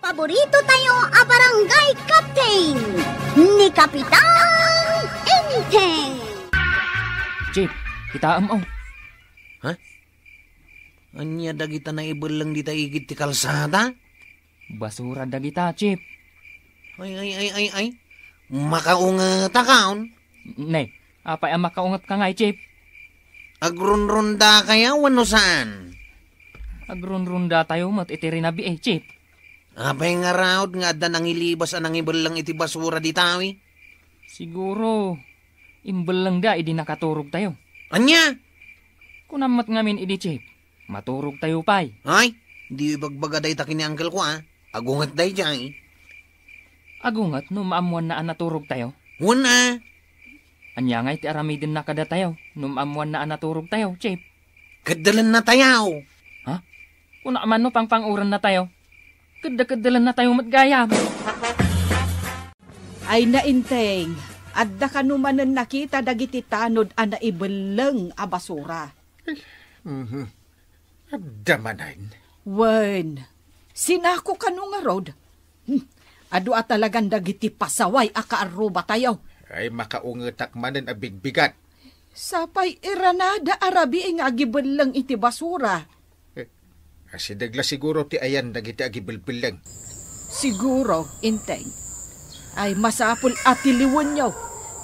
Paborito tayo a barangay captain ni Kapitan Enteng. Chip, kitaam oh. Ha? Anya dagita na ibelang di tayo igit ti kalsada? Basura dagita, Chip. Ay. Makaungat akaon. Nay, apay ang makaungat ka nga, Chip. Agrunrunda kaya wano saan? Agrunrunda tayo mat itirinabi Chip. Apay nga raod nga adda nang ilibas anang ibelang iti basura di tawi. Siguro, imbelang da idi nakaturog tayo. Anya? Kunamat ngamin idi, Chip. Maturog tayo pay. Ay, di ibagbaga day takin ni uncle ko Agungat day dyan Agungat no maamuan na naturog tayo. Wala. Anya nga iti aramidin na kada tayo no maamuan na naturog tayo, Chip. Kadalan na tayaw. Ha? Kuna man no pangpanguran na tayo. Kada-kadalan na tayo matgayam. Ay nainteng, adda ka numanan nakita dagiti tanod ana ibelang a basura. Adda manan. Wen, sinako ka nung nga rod. Adu at talagang dagiti pasaway akaaruba tayo. Ay makaungetak manan a bigbigat. Sapay iranada arabi ang agibelang iti basura. Asidagla siguro ti ayan dagiti agibelbelang. Siguro, inteng. Ay masapul at tiliwan nyo.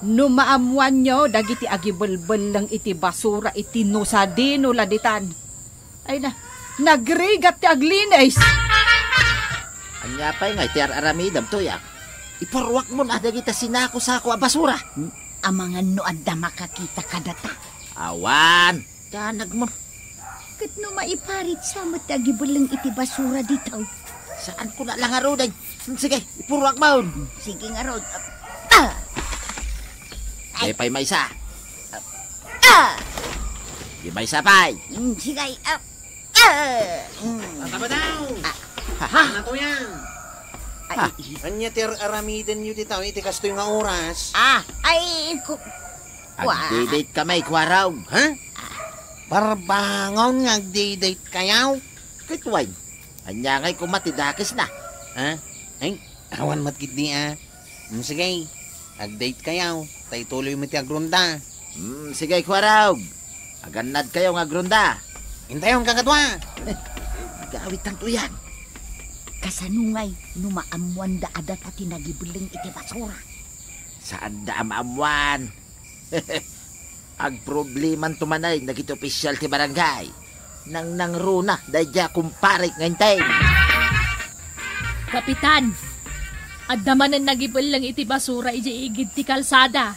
No maamuan nyo, dagiti agibelbel lang iti basura iti nusadino laditan. Ay na, nagrigat ti aglines. Anya pa'y nga iti aramidam tuyak. Iparwak mo na dagiti sinako-sako a basura. Amangan no adda makakita kadata. Awan, tanag mo. Kat no maiparit sa matagibulang iti basura dito. Saan ko na lang aroday? Sige, ipurwak mo. Sige nga rod. Ay pa'y may isa. Di may isa pa'y. Sige. Tama daw. Ha? Ano to yan? Anya ti aramidan nyo di tayo iti kasto yung oras. Agdidate kamay kwaraw. Ha? Barbangon nga agdidate kayaw. Kitway. Anya ngay kumatidakis na. Ha? Ay, awan matkid di Sige, agdate kayaw. Tay tuloy mo ti agrunda. Sige kwaraw. Aganad kayo nga grunda. Hintayon kakatwa. Gawit ang tuyan. Kasanungay, numaamuan da adat at tinagibulang iti basura. Saan da maamuan? Ag probleman tumanay nagiti opisyal ti barangay. Nang runa dadya kumparik ngantay. Kapitan, adamanan nagibulang iti basura iji igid ti kalsada.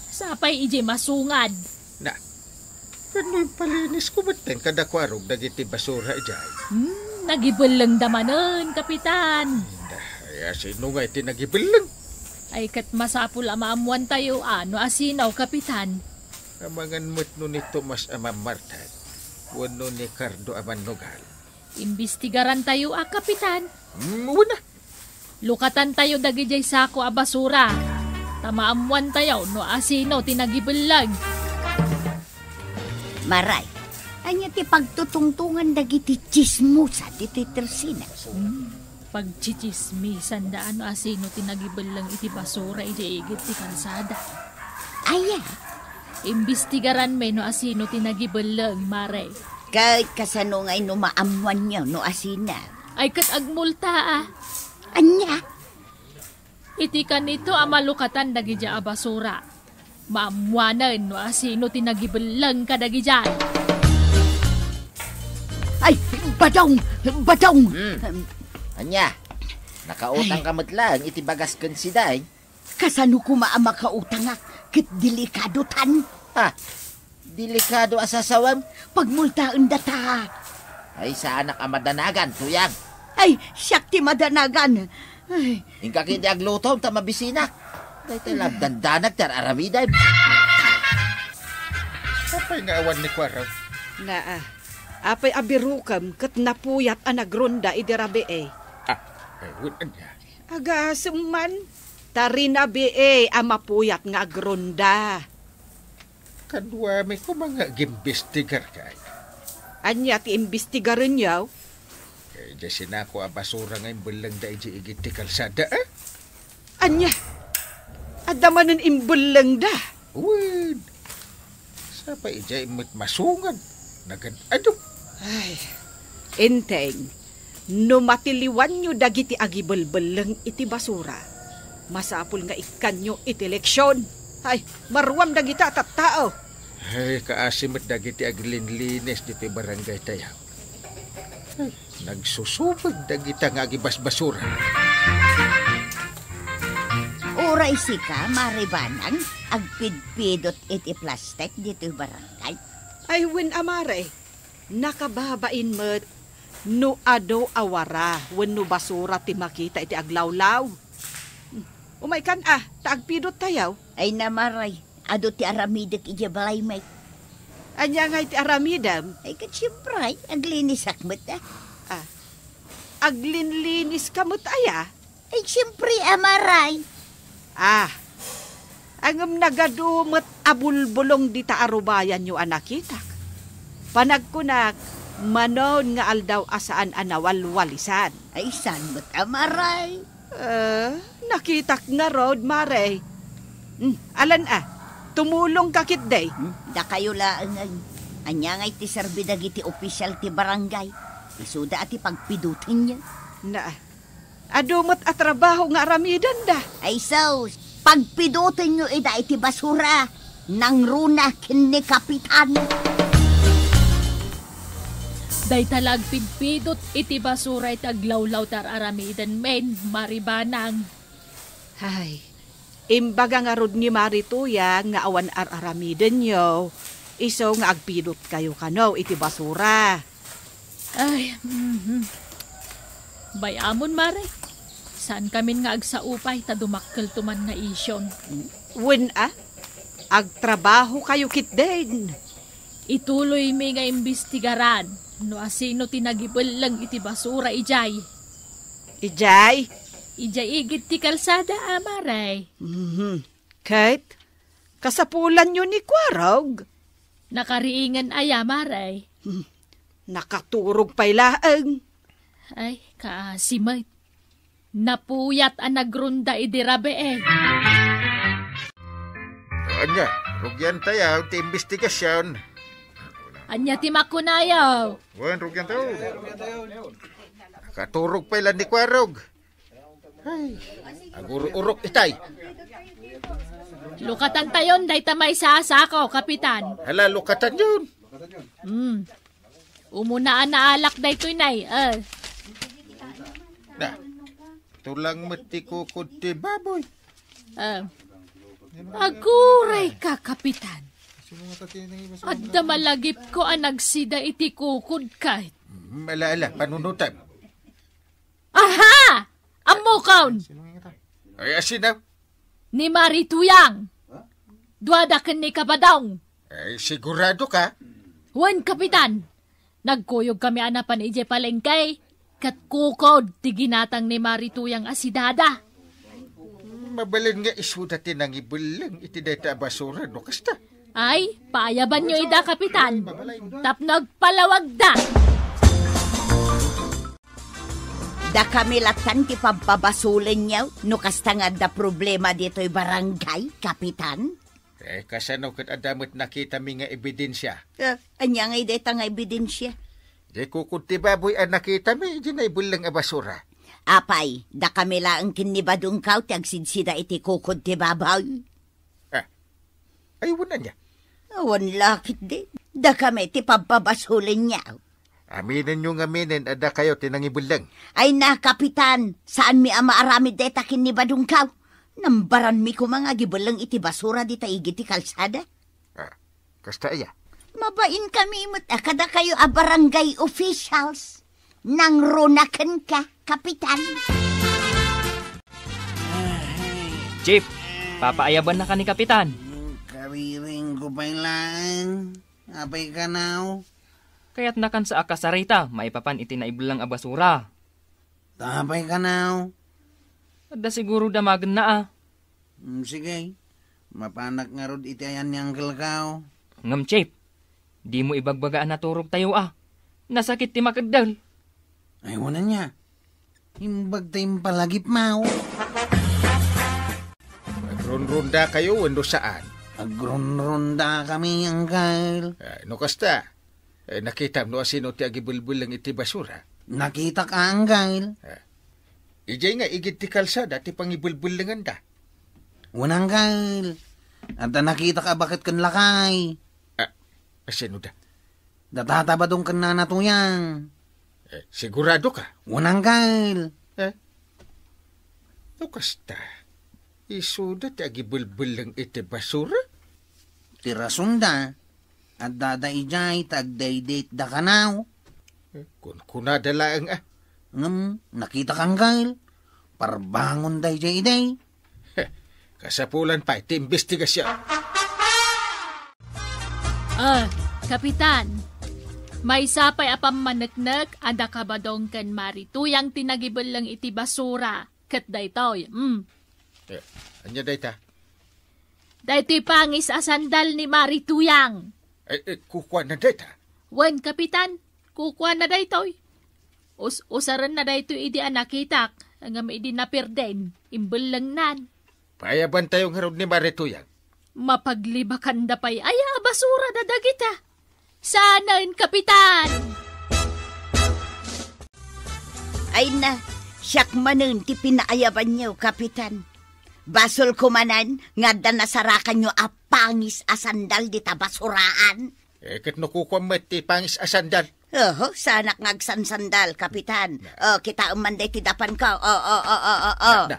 Sapay iji masungad. Na, kano'y palinis ko ba't kada kwarog dagiti basura ijay? Nagibulang damanan, Kapitan. Ay, sino nga iti nagibulang? Ay kat masapul amaamuan tayo ano asinaw, Kapitan. Amangan mo't no ni Tomas Amamartan, wano ni Cardo Amanugal. Imbestigaran tayo Kapitan. Wala. Lukatan tayo dagijay sako a basura. Tamaamuan tayo no asinaw tinagibulang. Maray, anya ti pagtutungtungan dagiti chismosa diti tersina. Pagchichismisan da ano asino tinagibulang iti basura iti igit ti kalsada. Aya, Imbestigaran me no asino tinagibulang, Mare. kay kasano ngay no maamuan nyo no asina. Ay kat agmulta Anya, Iti kanito amalukatan dagidya a basura. Maamuanan no asino tinagibulang kadagidyan. ay, badong! Anya, nakautang ka matlang iti bagas kan siday. Kasano ko maamakauta nga, kit delikado tan. Ha, delikado asasawam. Pagmultaan data. Ay sa anak amadanagan, tuyang. Ay, siyak ti madanagan. Ay, Ingka kiti aglutom ta mabisina. Day talag dandanag tar aramiday. Kapay nga awan ni kwaraw. Na apay abirukam kat napuyat anagronda idirabe Ay, wala niya. Aga suman, tarinabe amapuyat nga agronda. Kadwa may kumanga gimbestigar kay. Anya ti imbestigaran yaw. Diyan sinako ang basura ngayon belang da iji igit ti kalsada, Anya, adamanan imbulang da. Uwid. Sa pa ija imot masungan. Nagad, Ay, Enteng, no matiliwan nyo dagiti agibelbelang iti basura, masapul nga ikanyo iti leksyon. Ay, marwam dagita at tao. Ay, kaasimot dagiti aglinlinis dito barangay tayaw. Ay, nagsusubag dagita nga agibas basura. Oray sika, maribanang, agpidpidot iti plastic dito barangay. Ay, wen amare, nakababain mo't no ado awara wen no basura ti makita iti aglawlaw. Umay kan taagpidot tayaw. Ay namaray, ado ti aramidek ija balay may. Anya nga iti aramidam. Ay katsiyempre, aglinis akmet Aglinlinis kamot aya. Ay siyempre, amaray. Angam nagadumot abulbulong di taarubayan nyo anakitak. Panagkunak, manon nga aldaw asaan anawalwalisan. Ay san mo't amaray. Nakitak nga road, mare. Alan tumulong kakit day. Da kayo laang ay. Anya nga iti serbidag iti opisyal ti barangay. Isuda ati pagpidutin niya. Adumot at trabaho nga aramidan da. Ay so, pagpidutin nyo ida iti basura. Nang runa kini kapitan. Day talag pidpidot iti basura iti aglawlaw tar aramidan men, maribanang. Ay, imbaga nga rod ni Marituya nga awan aramidan nyo. Iso nga agpidot kayo kano iti basura. Ay, bayamon mare. Saan kamin nga agsaupay ta dumakkel tuman nga isyon. Wen agtrabaho kayo kitden. Ituloy mi nga imbestigaran no asino tinagibel lang iti basura ijay. Ijay? Ijay igit ti kalsada amaray. Kate, kasapulan nyo ni Kwarog. Nakariingan aya maray. Nakaturog pa'y laang. Ay, kaasimay. Napuyat ang nagrunda idirabe Anya, rugyan tayaw ti investigasyon. Anya ti makunayaw. Wan, rugyan tayo. Nakaturog pa ilan ni Kwarog. Ay, agururok itay. Lukatan tayon, day tamay sasako, kapitan. Hala, lukatan yun. Umunaan na alak day tunay. Na, tulang mati kukod ti baboy. Aguray ka, kapitan. At damalagip ko ang nagsida iti kukod kahit. Malaala, panunutan. Aha! Amukaon! Ay, asin na. Ni Marituyang. Duadakan ni Kabadong. Ay, sigurado ka? Wan, kapitan. Nagkuyog kami anapan ije palengkay. Kat kukod ti ginatang ni Marituyang asidada. Mabalin nga isuda ti nang ibulang iti data basura no kasta. Ay, paayaban nyo ida, kapitan. Tap nagpalawag da. Da kami latan ti pampabasulin niyo, no kasta nga da problema dito'y barangay, kapitan. Kasano kat adamot nakita mi nga ebidensya. Anya nga ideta nga ebidensya. Di kukod ti baboy ang nakita mi, di na ibulang a basura. Apay, da kami laang kinibadong kaw, ti agsidsida iti kukod ti babaw. Ay, wala niya. Awan lakit din. Da kami ti pampabasulin niyo. Aminin nyo nga minin, ada kayo tinangibulang. Ay na, kapitan, saan mi ama aramid deta kinibadong kaw? Nambaran mi ko mga gibulang iti basura di taigi ti kalsada. Kasta iya. Mabain kami imot kada kayo a barangay officials. Nang runakan ka, kapitan. Chief, papaayaban na ka ni kapitan. Kawiring ko pa lang. Apay ka now. Kaya't nakan sa akasarita, maipapan iti naibulang a basura. Tapay ka now. Ada siguro damagan na Sige. Mapanak nga rod iti ayan ni Uncle Kao. Ngam, Chief, di mo ibagbagaan na turog tayo Nasakit ti makadal. Ay, wala niya. Imbag tayong palagip, Mau. Agron-ronda kayo, wando saan? Agron-ronda kami, Uncle. No kasta? Nakita mo sino ti agibulbul lang iti basura? Nakita ka, Uncle. Ijay nga igit ti kalsada ti pangibulbul langan da. Wala, Uncle. At nakita ka bakit kan lakay. Sino da? Datatabadong kan na natuyang. Sigurado ka? Wala, Uncle. No kasta? Isuda ti agibulbul lang iti basura? Tirasunda. At dadaijay tagdaydate da kanaw. Kung kunadala ang Nakita kang Uncle. Parbangon dayjay day. Kasapulan pa iti investigasyon. Kapitan, may sapay apam managnak ada kabadong kan marituyang tinagibol lang iti basura. Kat daytoy. Anya dayta? Daytoy pangis asandal ni marituyang. Kukuha na dayta? Wen, kapitan, kukuha na daytoy. Usaran na daytoy idi anakitak. Ang idi napirden, imbel lang nan. Payaban tayong harod ni Marituyang. Mapaglibakan da pa'y basura na dagita. Sanain, kapitan! Ay na, siyak manun ti pinaayaban niyo, kapitan. Basol kumanan, nga da nasarakan nyo apangis asandal di tabasuraan. Kat nakukuha mo ti pangis asandal. Sanak ngagsansandal, kapitan. Kita umanday ti dapan ka.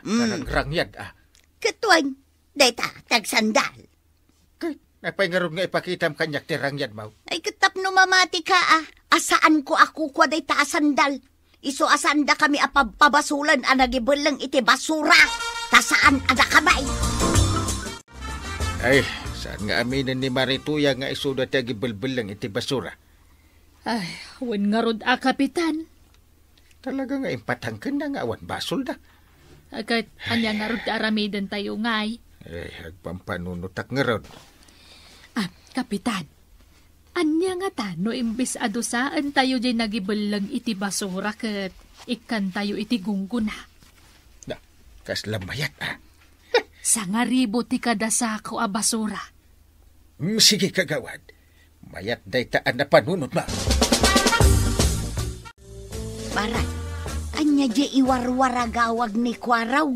Narangyad Katuan, dayta, tagsandal. Napay nga ron nga ipakitam kanyak ti rangyad mo. Ay katap no mamati ka Asaan ko ako kwa dayta asandal. Iso asanda kami apabasulan anagibulang iti basura. Tasaan ada kamay. Ay, saan nga aminin ni Marituya nga isuda ti agibulbulang iti basura? Ay, wen nga rod kapitan. Talaga nga impatangkan na nga awan basol da. Agad, anya nga rod aramidan tayo ngay. Agpampanunutak nga rod. Kapitan, anya nga tano imbis adusaan tayo dyan nagibulang iti basura kat ikan tayo iti gungguna. Kas lamayat Sa nga ribo ti kadasako a basura. Sige kagawad. Mayat day taan na panunod ma. Maray, anya di iwarwaragawag ni Kwaraw.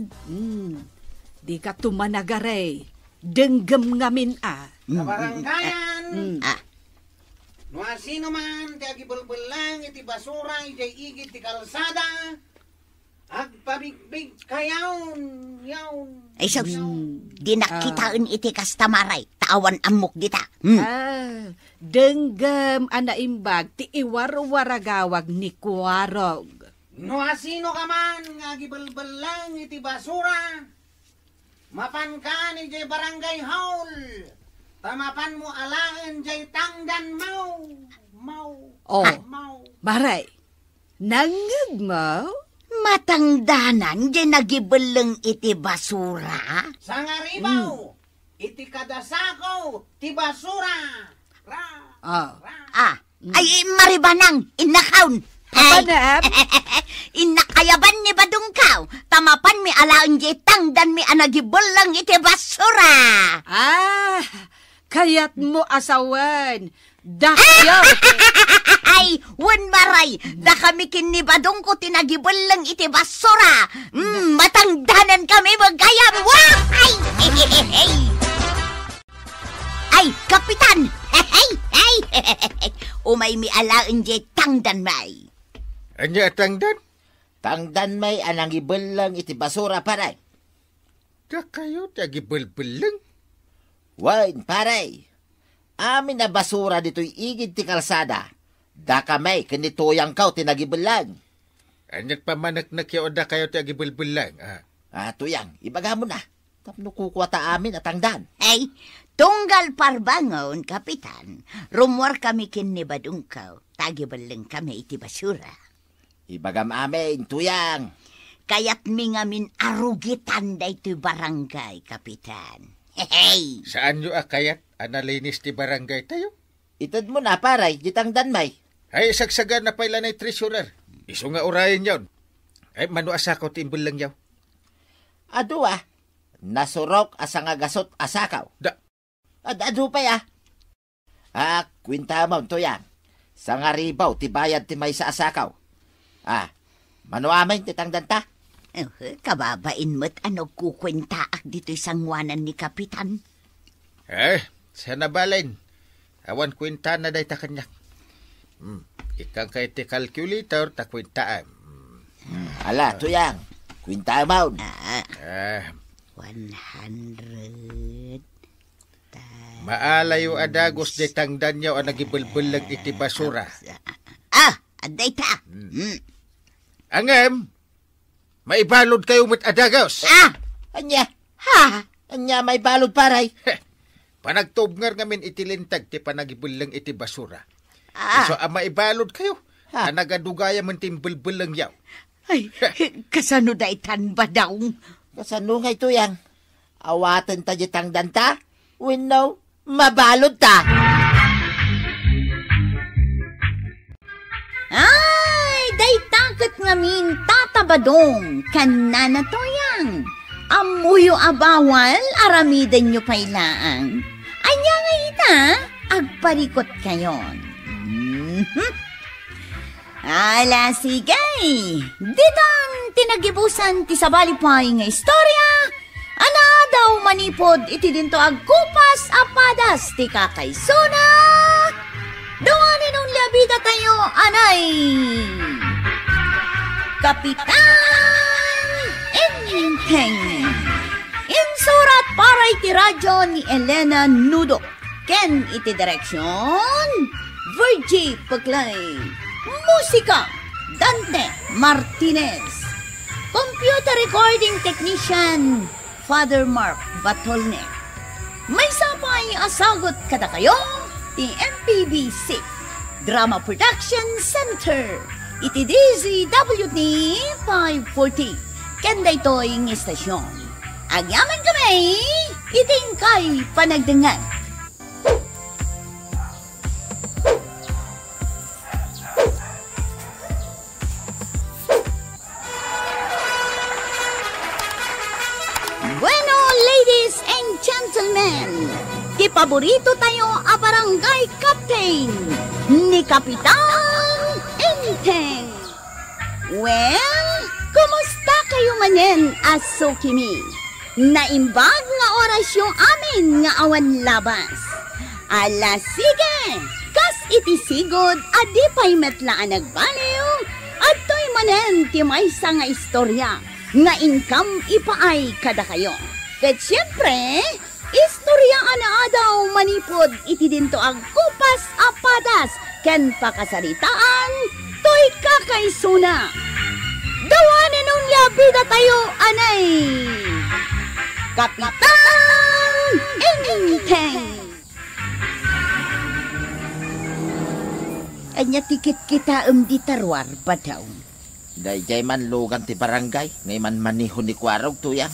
Di ka tumanagaray. Denggam ngamin Kabaranggayan! No sino man ti agibulbul lang iti basura iti igit ti kalsada. Agpabigbig kayaw. Ay so, di nakitaan iti kastamaray. Taawan amok dita. Denggam anaimbag ti iwarwaragawag ni Kuwarog. No sino ka man nga agibulbul lang iti basura. Mapan ka ni jay barangay hall. Tamapan mo alaan jay tangdan mau. Maray, nangag mo? Matangdanan di nagibulang iti basura. Sa nga ribaw, iti kadasako, ti basura. Ay maribanang, inakaon. Panam? Inakayaban ni Badungkaw. Tamapan mi alaon di tangdan mi anagibulang iti basura. Kayat mo asawan. Dakyo. Ay, wan maray. Da kami kinibadong ko tinagibulang iti basura. Matangdanan kami magayam. Ay, kapitan. Umay mi alaon di tangdan may. Anya tangdan? Tangdan may anang ibelang iti basura paray. Da kayo ti agibulbulang? Wain paray. Amin na basura dito'y igid ti kalsada. Da kamay kanituyang kaw tinagibelang. Anya't pamanaknak yaw da kayo ti agibulbulang. Tuyang, ibaga mo na. Tapno kukuha ta amin at tangdan. Ay, tunggal parbangon, kapitan. Rumor kami kinibadungkaw. Tagibalang kami iti basura. Ibagam amin, tuyang. Kaya't mi ngamin arugitan da iti barangay, kapitan. Hey! Saan nyo akayat? Analinis ti barangay tayo? Itad mo na paray, di tangdan may. Ay, sagsagan na pala na treasurer. Iso nga orayin yun. Ay, mano asakaw timbol lang yaw. Adu nasurok asa nga gasot asakaw. Adu pa ya. Kwinta mo to yan. Sa nga ribaw, tibayad ti may sa asakaw. Manuamay titang danta. Kababain mo't ano kukwentaak dito'y sangwanan ni Kapitan. Sana balin. Awan kwenta na day ta kanyak. Ikang kay ti calculator ta kwintaan. Ala, to yan. Kwinta mo. 100. Maalayo adagos de tangdan yaw ang nagibulbul lang iti basura. Aday ta. Angem, maibalod kayo mo't adagos. Anya. Anya may balod paray. Panagtubngar ngamin itilintag ti panagibul lang iti basura. So, maibalod kayo. Nagadugaya man timbulbul lang yaw. Ay, kasano daitan ba daw? Kasano nga ito yan? Awatan ta jitang danta? Winnaw, mabalod ta. Ay, daitakot ngamin tatabadong. Kanana to yan. Amuyo abawal, aramidan nyo pailaang. Anya nga ita, agparikot kayon. Ala, sigay. Ditang tinagibusan ti sabalipay nga istorya. Ana daw manipod iti dinto agkupas apadas ti kakaysona. Dawanin nung labida tayo, anay. Kapitan Enteng. Insurat para iti radyo ni Elena Nudo. Ken iti direksyon Virgie Paglay. Musika, Dante Martinez. Computer recording technician, Father Mark Batolne. May sapay asagot kada kayo, ti MPBC Drama Production Center. Iti DZWT 540. Kenda ito'y istasyon. Agyaman kami, iting kay panagdangan. Bueno, ladies and gentlemen, ti paborito tayo a barangay captain ni Kapitan Enteng. Well, kumusta kayo manen, aso kimi? Naimbag nga orasyon amin nga awan labas. Ala sige, kas iti sigod adi pa'y metlaan nagbaliw at to'y manen ti maysa nga istorya nga income ipaay kada kayo. Ket siyempre, istorya ana adaw manipod iti dinto ang kupas apadas ken pakasaritaan to'y kakaysuna. Dawanan nung labida tayo, anay. Kapitan Enteng. Anya tikit kita di tarwar pa daw. Dayjay man lugan ti barangay, ngay man manihon ni Kwarog tuyang.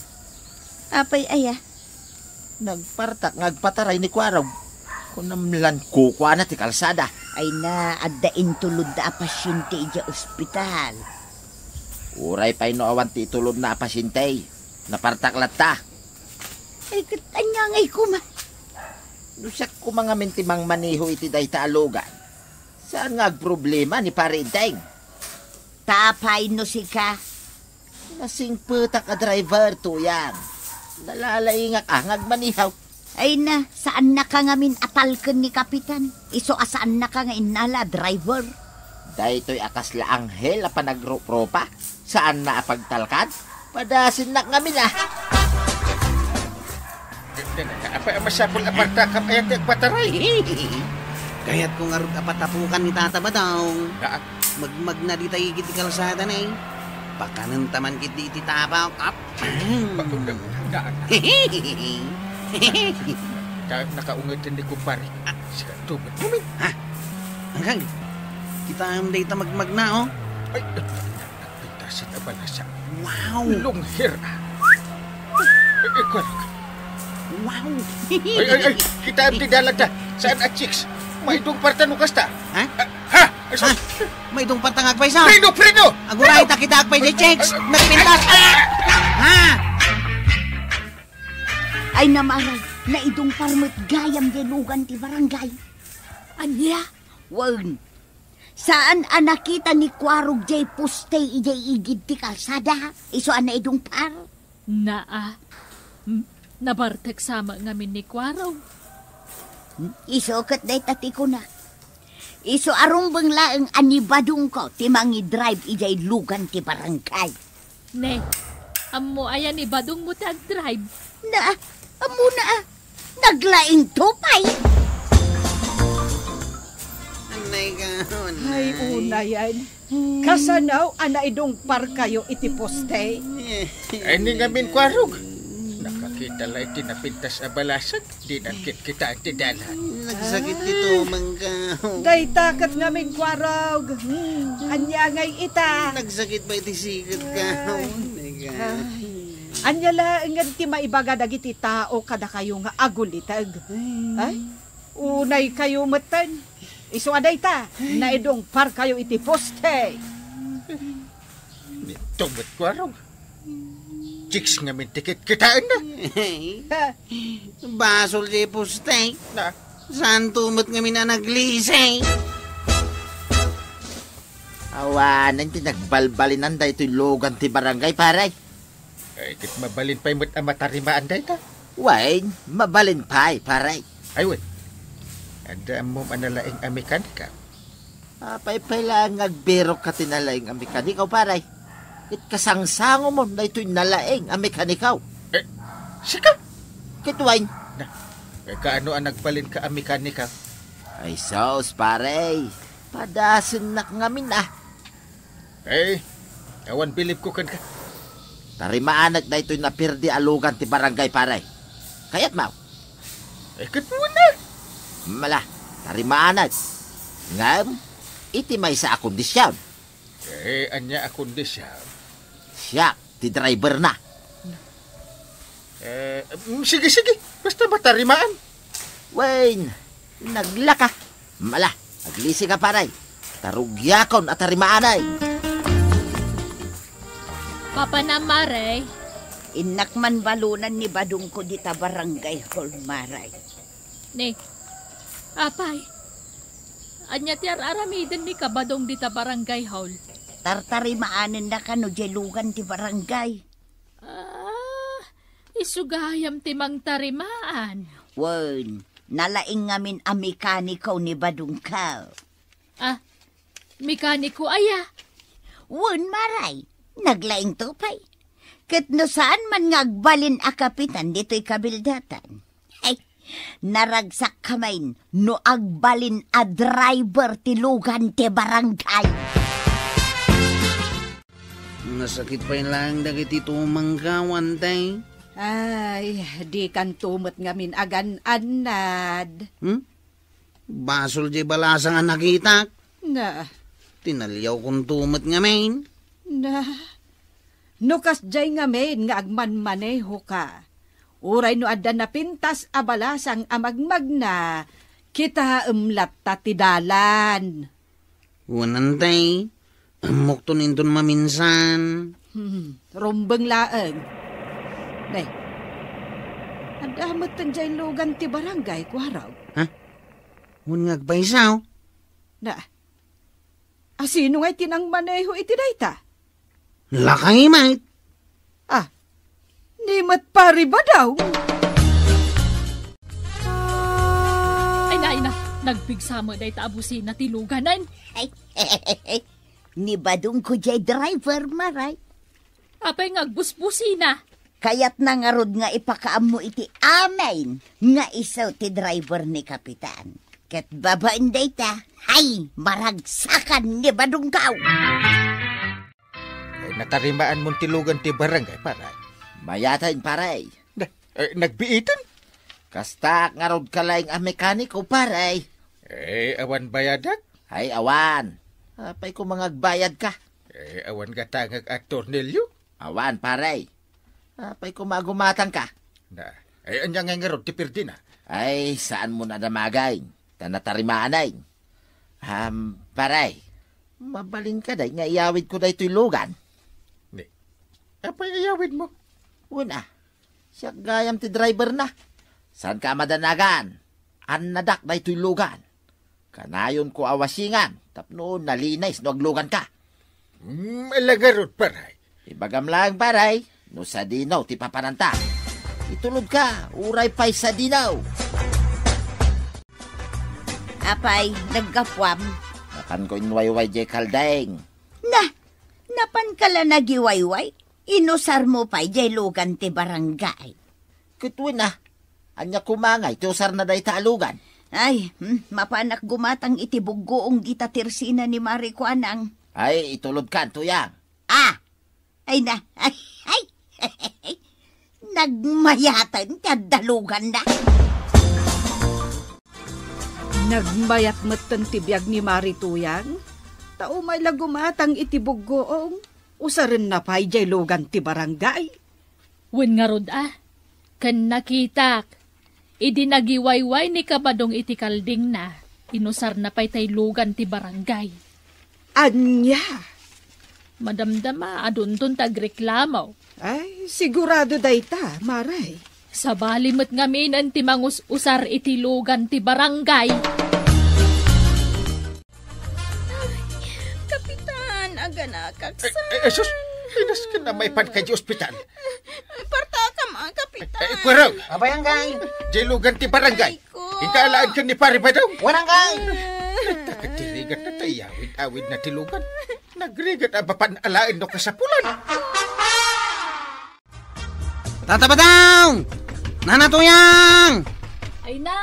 Apay aya? Nagpartak ngagpataray ni Kwarog. Kunamlan kukwa na ti kalsada. Ay na, addain tulod na pasyente iya ospital. Uray pa'y noawan ti tulod na pasyente. Napartaklat ta. Ay, katanya ngay kuma. Lusak ko mga mintimang maniho iti day taalugan. Saan nga problema ni pare Enteng? Tapay no si ka. Nasing putak a driver tuyang. Nalalay nga angag manihaw. Ay na, saan na ka ngamin atalken ni Kapitan? Iso asaan na ka nga inala, driver? Daytoy akas la anghel a panagrupropa. Saan na apagtalkad? Padasin na ngamin ah. Apa masapol apartakap ayat pataray. Kaya't kung arug apatapukan ni Tata ba daw, magmag na di tayo kiti kalsada na eh. Pakanan taman kiti iti tapaw kap. Nakaungitin ni kumpare. Sika tubig. Hanggang, kita ang data magmag na oh. Ay, pintasin na ba na siya? Wow! Long hair. Ikaw. Wow! Ay, kita ang tidalag na. Saan at chicks? May itong partanukas ta. Ha? Ha? Ha? May itong patangag pa isa. Prino! Aguray, takita agpay di checks. Nagpintas. Ha? Ay namaray, na idong parmet gayam di lugan ti barangay. Anya? Wan, saan nakita ni Kwarog jay puste ijay igid ti kalsada? Iso na idong par? Naa. Nabartek sama ngamin ni Kwaraw. Iso kat day tati ko na. Iso arumbang laeng anibadong ko ti mangi drive ijay lugan ti barangay. Ne, amo ayan ibadong mo tag-drive. Na, amo na naglaing tupay. Anay ka. Ay, una yan. Kasanaw, idong par kayo iti poste. Ay ni ngamin Kwarog. Nakakita lang iti napintas abalasag. Di nakit kita ang tidalan. Nagsakit dito, manggaw. Day takat ngamin Kwarog. Anya ngay ita. Nagsakit ba iti sikat ka? Anay ka. Anya lang nga ti maibaga dagiti tao kada kayo nga agulitag. Ay, unay kayo matan. Iso aday ta, na idong par kayo iti poste. Tumat Kwarog. Chicks ngamin tikit kitaan na. Basol di puste. Na, Saan tumot kami na naglisay? Awanan ti nagbalbalinan da ito'y lugan ti barangay, paray. ay kit mabalin pa'y mo't amatarimaan da ita. Wain, mabalin pa'y, paray. Ay, wait. Ada mo manalaing amekanika. Apay lang agbero ka tinalaing ang mekanikaw, paray. It kasangsango mo na ito'y nalaing ang mekanikaw. Sika! Kitwain. Ay kaano ang nagbalin ka amekanika? Ay sos, paray. Padasin nak ngamin Ay, awan bilib ko kan ka. Tarimaanak na ito'y napirdi alugan ti barangay, paray. Kaya't mau. Ay kat mo na. Mala, tarimaanak. Ngam, iti may sa akondisyon. Anya akong disya. Siya, ti driver na. Sige. Basta matarimaan. Wain, naglaka. Mala, naglisi ka, paray. Tarugyakon at tarimaanay. Papa na Maray. Inakman balunan ni badong ko dita barangay hall maray. Ne, apay. Anya ti aramiden ni kabadong dita barangay hall. Tartarimaanan na kano jay lugan ti barangay. Isugayam ti mang tarimaan. Wan, nalaing ngamin ang mekanikaw ni badong ka. Mekaniko aya. Wan maray, naglaing tupay. Kat no saan man ngagbalin a kapitan dito'y kabildatan. Ay, naragsak kamain no agbalin a driver ti lugan ti barangay. Nasakit pa lang dagiti tumanggawan, tay. Ay, di kan tumot ngamin agan anad. Basol di balasang ang nakita. Na, Tinalyaw kong tumot ngamin. nukas jay ngamin nga agman-maneho ka. Uray no adda na pintas abalasang amagmag na kita umlat tatidalan. Wanan, tay. Amok to nindon maminsan. Rumbeng laeng. Nay, adamot tan jay lugan ti barangay, Kwaraw. Ngun ngagpaisaw. Na, asino ngay tinang maneho iti dayta? Lakay, mate. Nimat pari ba daw? Ay na, nagpigsamo day ta abusin na tiluganan. Ay, ni badong ko jay driver maray. Apay ngagbusbusina. Kaya't nangarod nga ipakaam mo iti amin nga isaw ti driver ni kapitan. Ket babaan dayta, ay maragsakan ni badungkaw. Ay natarimaan mong tilugan ti barangay, paray. Mayatan, paray. Nagbiitan? Kasta ngarod ka lang ang mekaniko, paray. Awan bayadak? Ay, awan. Apay ko mangagbayad ka. Awan gatangag at tornilyo? Awan, paray. Apay ko magumatang ka. Anya nga nga ron, tipir din Ay, saan mo na damagay? Tanatarimaanay. Paray, mabalin ka day nga iyawid ko day tuylugan. Ni, apay ayawid mo? Una, siya gayam ti driver na. San ka madanagan? Anadak day tuylugan. Kanayon ko awasingan, tapno nalinays no aglugan ka. Alagarot, paray. Ibagam lang, paray, no sa dinaw ti papananta. Itulod ka, uray pa'y sa dinaw. Apay, naggapwam. Napan ko inwayway jay kaldeng. Napan kala nagiwayway? Inusar mo pa'y jay lugan ti barangay. Kutwin na, anya kumangay, ti usar na day taalugan. Ay, mapanak gumatang itibuggoong gitatirsina ni Mariko Anang. Ay, itulod ka, tuyang. Ay, nagmayatan ti dalugan na. Nagmayat matan tibiyag ni Marituyang. Tao may lagumatang itibuggoong. Usarin na pa'y jay lugan ti barangay. Wen nga rod kan nakitak. Idi nagiwayway ni kabadong iti kalding na. Inusar na pa'y taylugan ti barangay. Anya? Madamdama, aduntun tagreklamaw. Ay, sigurado day ta, Maray. Sa balimot ngamin ang timangus usar iti lugan ti barangay. Kapitan, aga na kaksan. Sus, pinas ka na may pan kay di ospital. Parta ka mga kapitan. Kwarang, Abayangay! jailugan ti barangay. Ikaalaan ka ni pare ba daw? Warangay! Nagtakatirigat na tayo, awid na tilugan. Nagrigat ang papanalain no kasapulan. Tatabadaw! Nanatuyang! Ay na,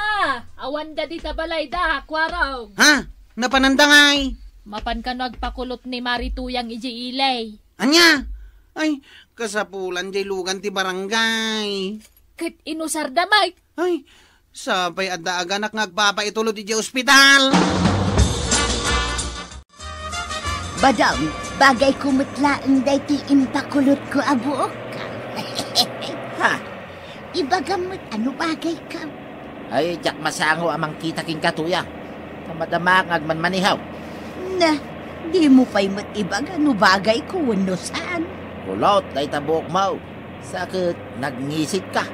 awan da di tabalay da, kwaraw. Ha? Napanandangay? Mapan ka nagpakulot ni Marituyang iji ilay. Anya? Ay, kasapulan jay lugan ti barangay. Ket inusar damay. Ay, sabay adda aganak ngagpapaitulod iti ospital. Badam, bagay kumutlaang day ti impakulot ko abuok ka. Ha? Ibagamot ano bagay ka? Ay, jak masango amang kita king katuyang. Tamadama ngagman manihaw. Di mo pa'y matibag ano bagay ko wano saan. Kulot, day tabok mo. Sakit, nagngisit ka.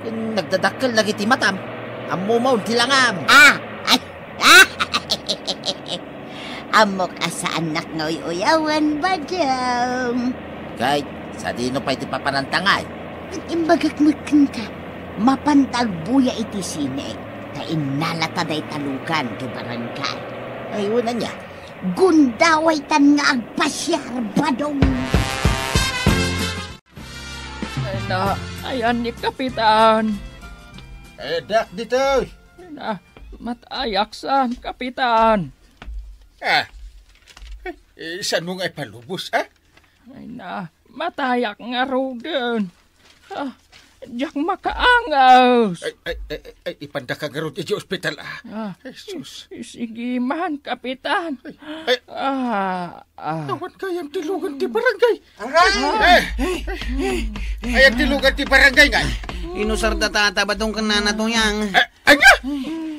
Kung nagdadakkel lagi ti matam. Ammo mo, tilangam. Amok asa anak ngo'y uyawan badam. Kahit, sa dino pa'y ti papanantangay. Imbagak makan ka. Mapantag buya iti sine. Kainalata day talugan ti barangay. Ay, una niya. Gundaway tan nga agpasyar badong. Ay na, ayan ni Kapitan. Dak dito. Ay na, matayaksan, Kapitan. Saan mo nga'y palubos, ha? Ay na, matayak nga raw din. Diyak makaangaw. Ay, ipanda ka nga ron iti ospital, Jesus. Sige man, Kapitan. Awan kayang tilugan ti barangay. Ay, ang tilugan ti barangay nga. Inusar da tatabadong kan nanatuyang. Anya?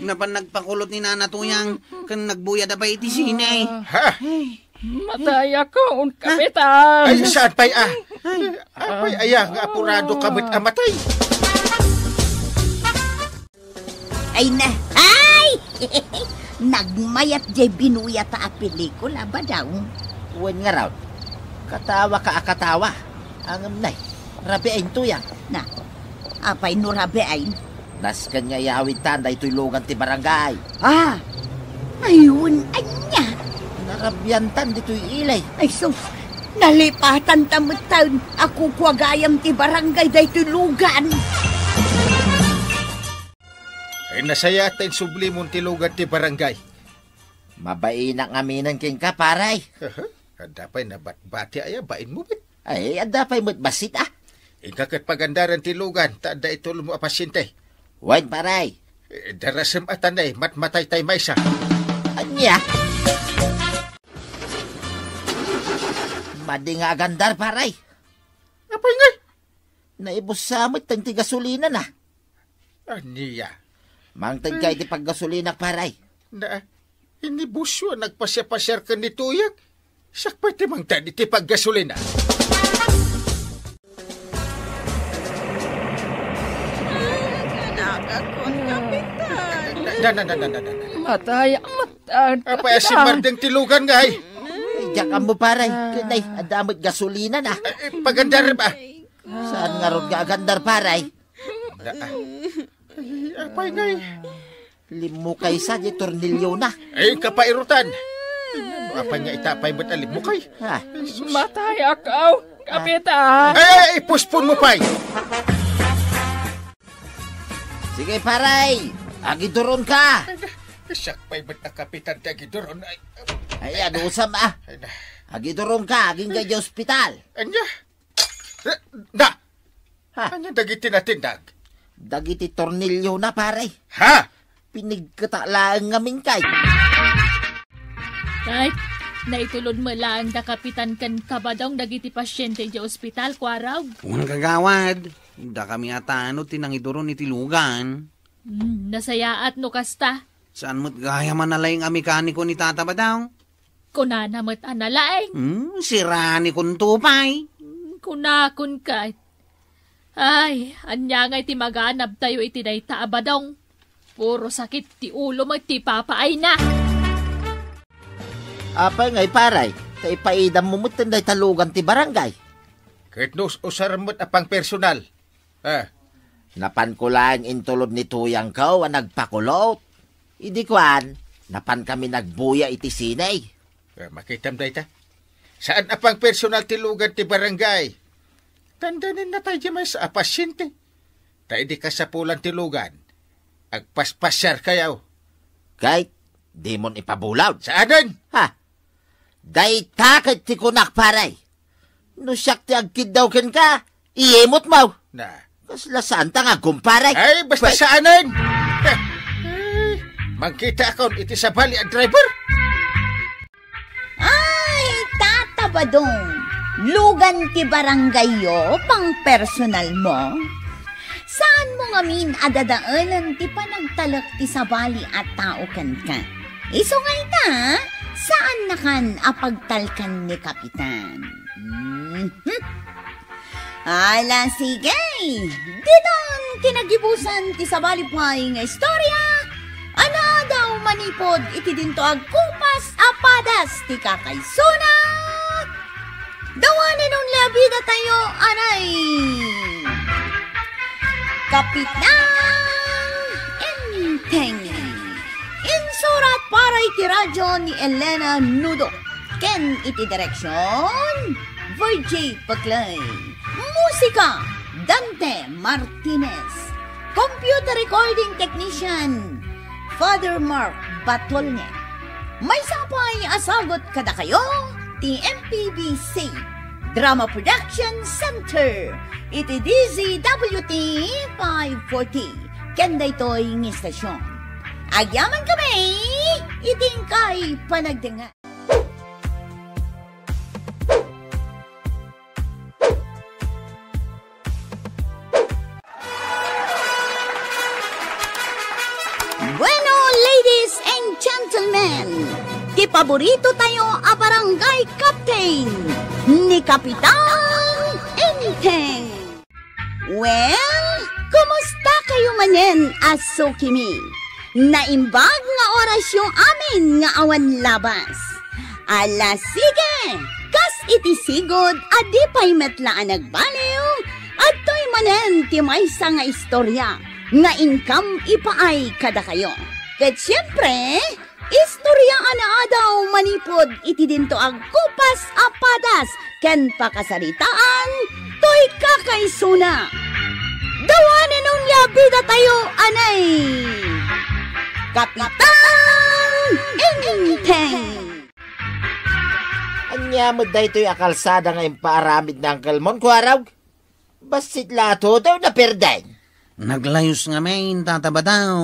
Napan nagpakulot ni nanatuyang kan nagbuya da ba iti sine. Ha? Matayak ko, Kapitan. Ay, saan pa'y Apay, aya nga apurado kamit amatay. Ay na, ay! Nagmayat jay binuya ta a pelikula ba daw? Uwan nga raw. Katawa ka akatawa. Ang amnay. Rabi ay tuyang. Na, apay no rabi ay? Naskan nga yawid tanday tuylugan ti barangay. Ayun, anya. Narabyantan dito'y ilay. Ay sus, nalipatan tamot taon. Ako kwagayam ti barangay day tulugan. Ay, nasaya tayo sublimon tilugan ti barangay. Mabainak aminan king ka, paray. Adapay na batbati ay bain mo bit. Ay, adapay mo't basit Ikakat pagandaran tilugan, tada itulo mo apasyente. Wan, paray. Darasem atanay, matmatay tay maysa. Anya? Madi nga agandar, paray. Apay ngay? Naibos samit tang ti gasolina na. Aniya. Mang tagkay ti paggasulinak, paray. Na, Inibusyo, nagpasya-pasyar ka ni Tuyang. Sakpay timang tadi ti paggasolina. Matay, Apa si Mardeng tilugan nga ay? Diyan mo paray. Kinay, adamot gasolina na. Pagandar ba? Saan nga ron ka agandar paray? Apay nga ay? Limu kaysa di tornilyo na. Ay, kapairutan. Apay nga itapay ba't alim mo kay? Ha? matay akaw, Kapitan. Ay, puspon mo pay. Sige paray. Agi doron ka. Sakpay ba't na kapitan ti agidoron? Ay, ano usam ah. Agi doron ka. Aging gaya ospital. Anya? Da! Ha? Anya dagiti natindag? Dagiti tornilyo na paray. Ha? Pinigkatalaan ngamin kay. Tay, naitulod mo lang da kapitan kan kabadong dagiti pasyente di ospital, kwaraw. Kung kagawad, da kami atano tinangidoron iti lugan. Nasayaat no kasta. Saan mo't gaya man nalayang amikaniko ni Tata Badaw? Kunana mo't analaeng. Sirani kong tupay. Kunakun ka. Ay, anya nga iti maganab tayo iti day taabadong. Puro sakit ti ulo mo ti papaay na. Apa ngay paray. Kay paidam mo mo tinday talugan ti barangay. Kahit nos usar mo't apang personal. Napan ko lang intulod ni Tuyang ko ang nagpakulot. Idi kwan, napan kami nagbuya iti sinay. Makitam day ta. Saan apang personal tilugan ti barangay? Tandanin na tayo may sa pasyente. Ta di ka sa pulang tilugan. Agpaspasyar kayaw. Kahit, di mon ipabulaw. Saanan? Ha? Day takit ti kunak paray. No siyak ti agkid daw ken ka, iemot mo. Na. Kasla saan ta nga kumparay. Ay, basta saanan? Mangkita akon iti sa bali ang driver. Ay, tatabadong. Lugan ti barangay yo, pang personal mo. Saan mo ngamin adadaanan ti panagtalak ti sabali at tao kan ka? Isungay ta, saan na kan apagtalkan ni Kapitan? Ala, sige. Dinan kinagibusan ti sabali pay nga istorya. Ana daw manipod iti dinto agkupas apadas ti kakaysuna. Dawanin nung labida tayo, anay. Kapitan Enteng. Insurat para iti radyo ni Elena Nudo. Ken iti direksyon, Virgie Paclay. Musika, Dante Martinez. Computer recording technician, Father Mark Batolne. May sapay asagot kada kayo, TMPBC Drama Production Center. Iti DZWT 540. Kenda ito'y ng istasyon. Agyaman kami, iting kay panagdenga. Bueno, ladies and gentlemen, ti paborito tayo a barangay captain ni Kapitan Enteng. Well, kumusta kayo manen, aso kimi? Naimbag nga oras yung amin nga awan labas. Ala sige, kas iti sigod adi pa'y metlaan nagbaliw at to'y manen ti maysa nga istorya nga income ipaay kada kayo. Ket siyempre, istorya ana daw manipod iti dinto ag kupas apadas ken pakasaritaan to'y kakaysuna. Dawanin nung labida tayo, anay! Kapitan Enteng! Anya mo da ito'y akalsada nga impaaramid ng kalmon ko araw. Basit lato daw na perden. Naglayos nga main, Tata Badaw.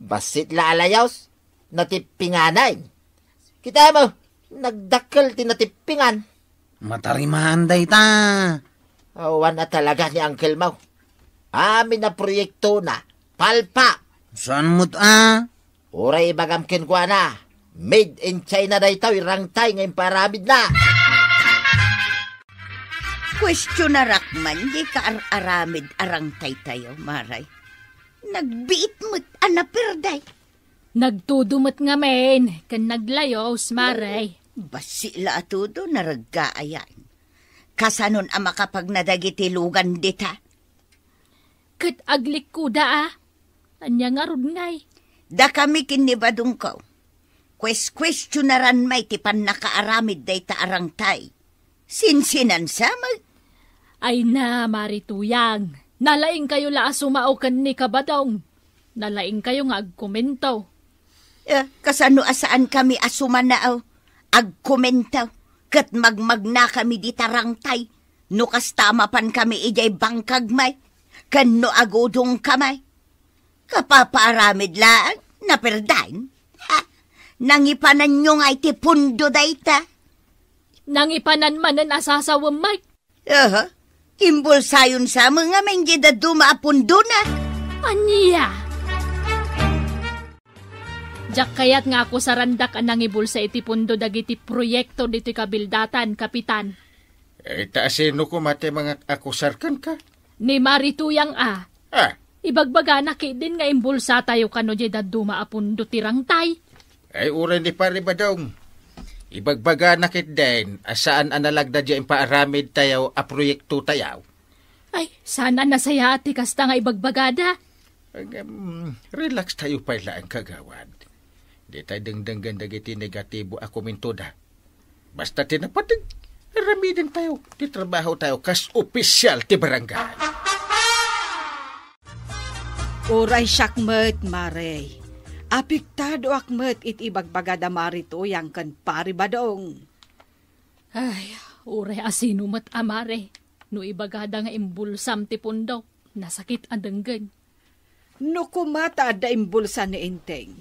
Basit laalayos, natipinganay. Kita mo, nagdakkel tinatipingan. Matarimaan day ta. Awan na talaga ni Uncle Mau. Amin na proyekto na, palpa. Saan mo't Uray bagamkin ko na, Made in China na itaw, irangtay ngayon paramid na. Question na rakman, di ka aramid arangtay tayo, Maray. Nagbiit mo't anaperday. Nagtudumot nga men, kan naglayos, Maray. Basila atudo naragaayan. Kasanon ang makapag nadagitilugan dita. Kat aglik kuda ah. Anya nga rod ngay. Da kami kinibadong ko. Questionaran may tipan nakaaramid day ta arangtay. Sinsinan samag. Ay na, Marituyang. Nalaing kayo la asumaukan ni Kabadong. Nalaing kayo nga agkomento. Kasano asaan kami asumanaaw. Agkomentaw. Kat magmagna kami di tarangtay. No kastama pan kami ijay bangkagmay. Kano agodong kamay. Kapaparamid lang. Naperdain. Nangipanan nyo nga iti pundo dayta. Nangipanan manan asasawam may. Imbol sayon sa mga menggida dumaapundo na. Anya? Jak kayat nga ako sa randak anang ibul sa iti pundo dagiti proyekto dito kabildatan, Kapitan. Taasino ko mate mga akusarkan ka? Ni Marituyang ah. Ibagbaga na din nga imbulsa tayo kano di daduma apundo tirangtay. Ay uran di pare ba daw? Ibagbaga na din asaan analagda di paaramid tayo a proyekto tayaw. Ay, sana nasaya ati kasta nga ibagbagada. Relax tayo pala ang kagawad. Di tayo dengdenggan dagiti negatibo a komentoda. Basta tinapatig, ramidin tayo. Di trabaho tayo kas opisyal ti barangay. Oray syakmet, Maray. Apektado akmet iti ibagbagada marito yang kan pari badong. Ay, oray asino mat amare. No ibagada nga imbulsam ti pundo. Nasakit ang denggan. No kumata ada imbulsa ni Inteng.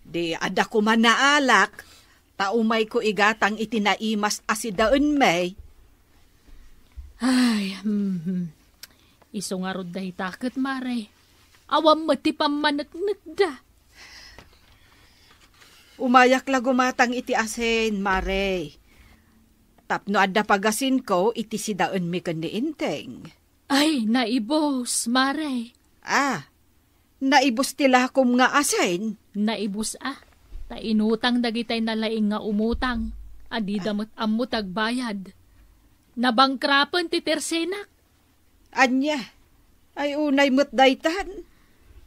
Di ada kuman naalak. Taumay ko igatang itinaimas asidaon may. Ay, iso nga rod dahi takot, Maray. Awam mati pamanagnak da. Umayak la gumatang iti asin, Mare. Tapno adda pagasin ko, iti sidaon mi kan ni Inteng. Ay, naibos, Mare. Naibos tila kum nga asin. Naibos Ta inutang dagitay nalaing nga umutang. Adi damot ammo tagbayad. Nabangkrapan ti tersenak. Anya, ay unay mo't daytan.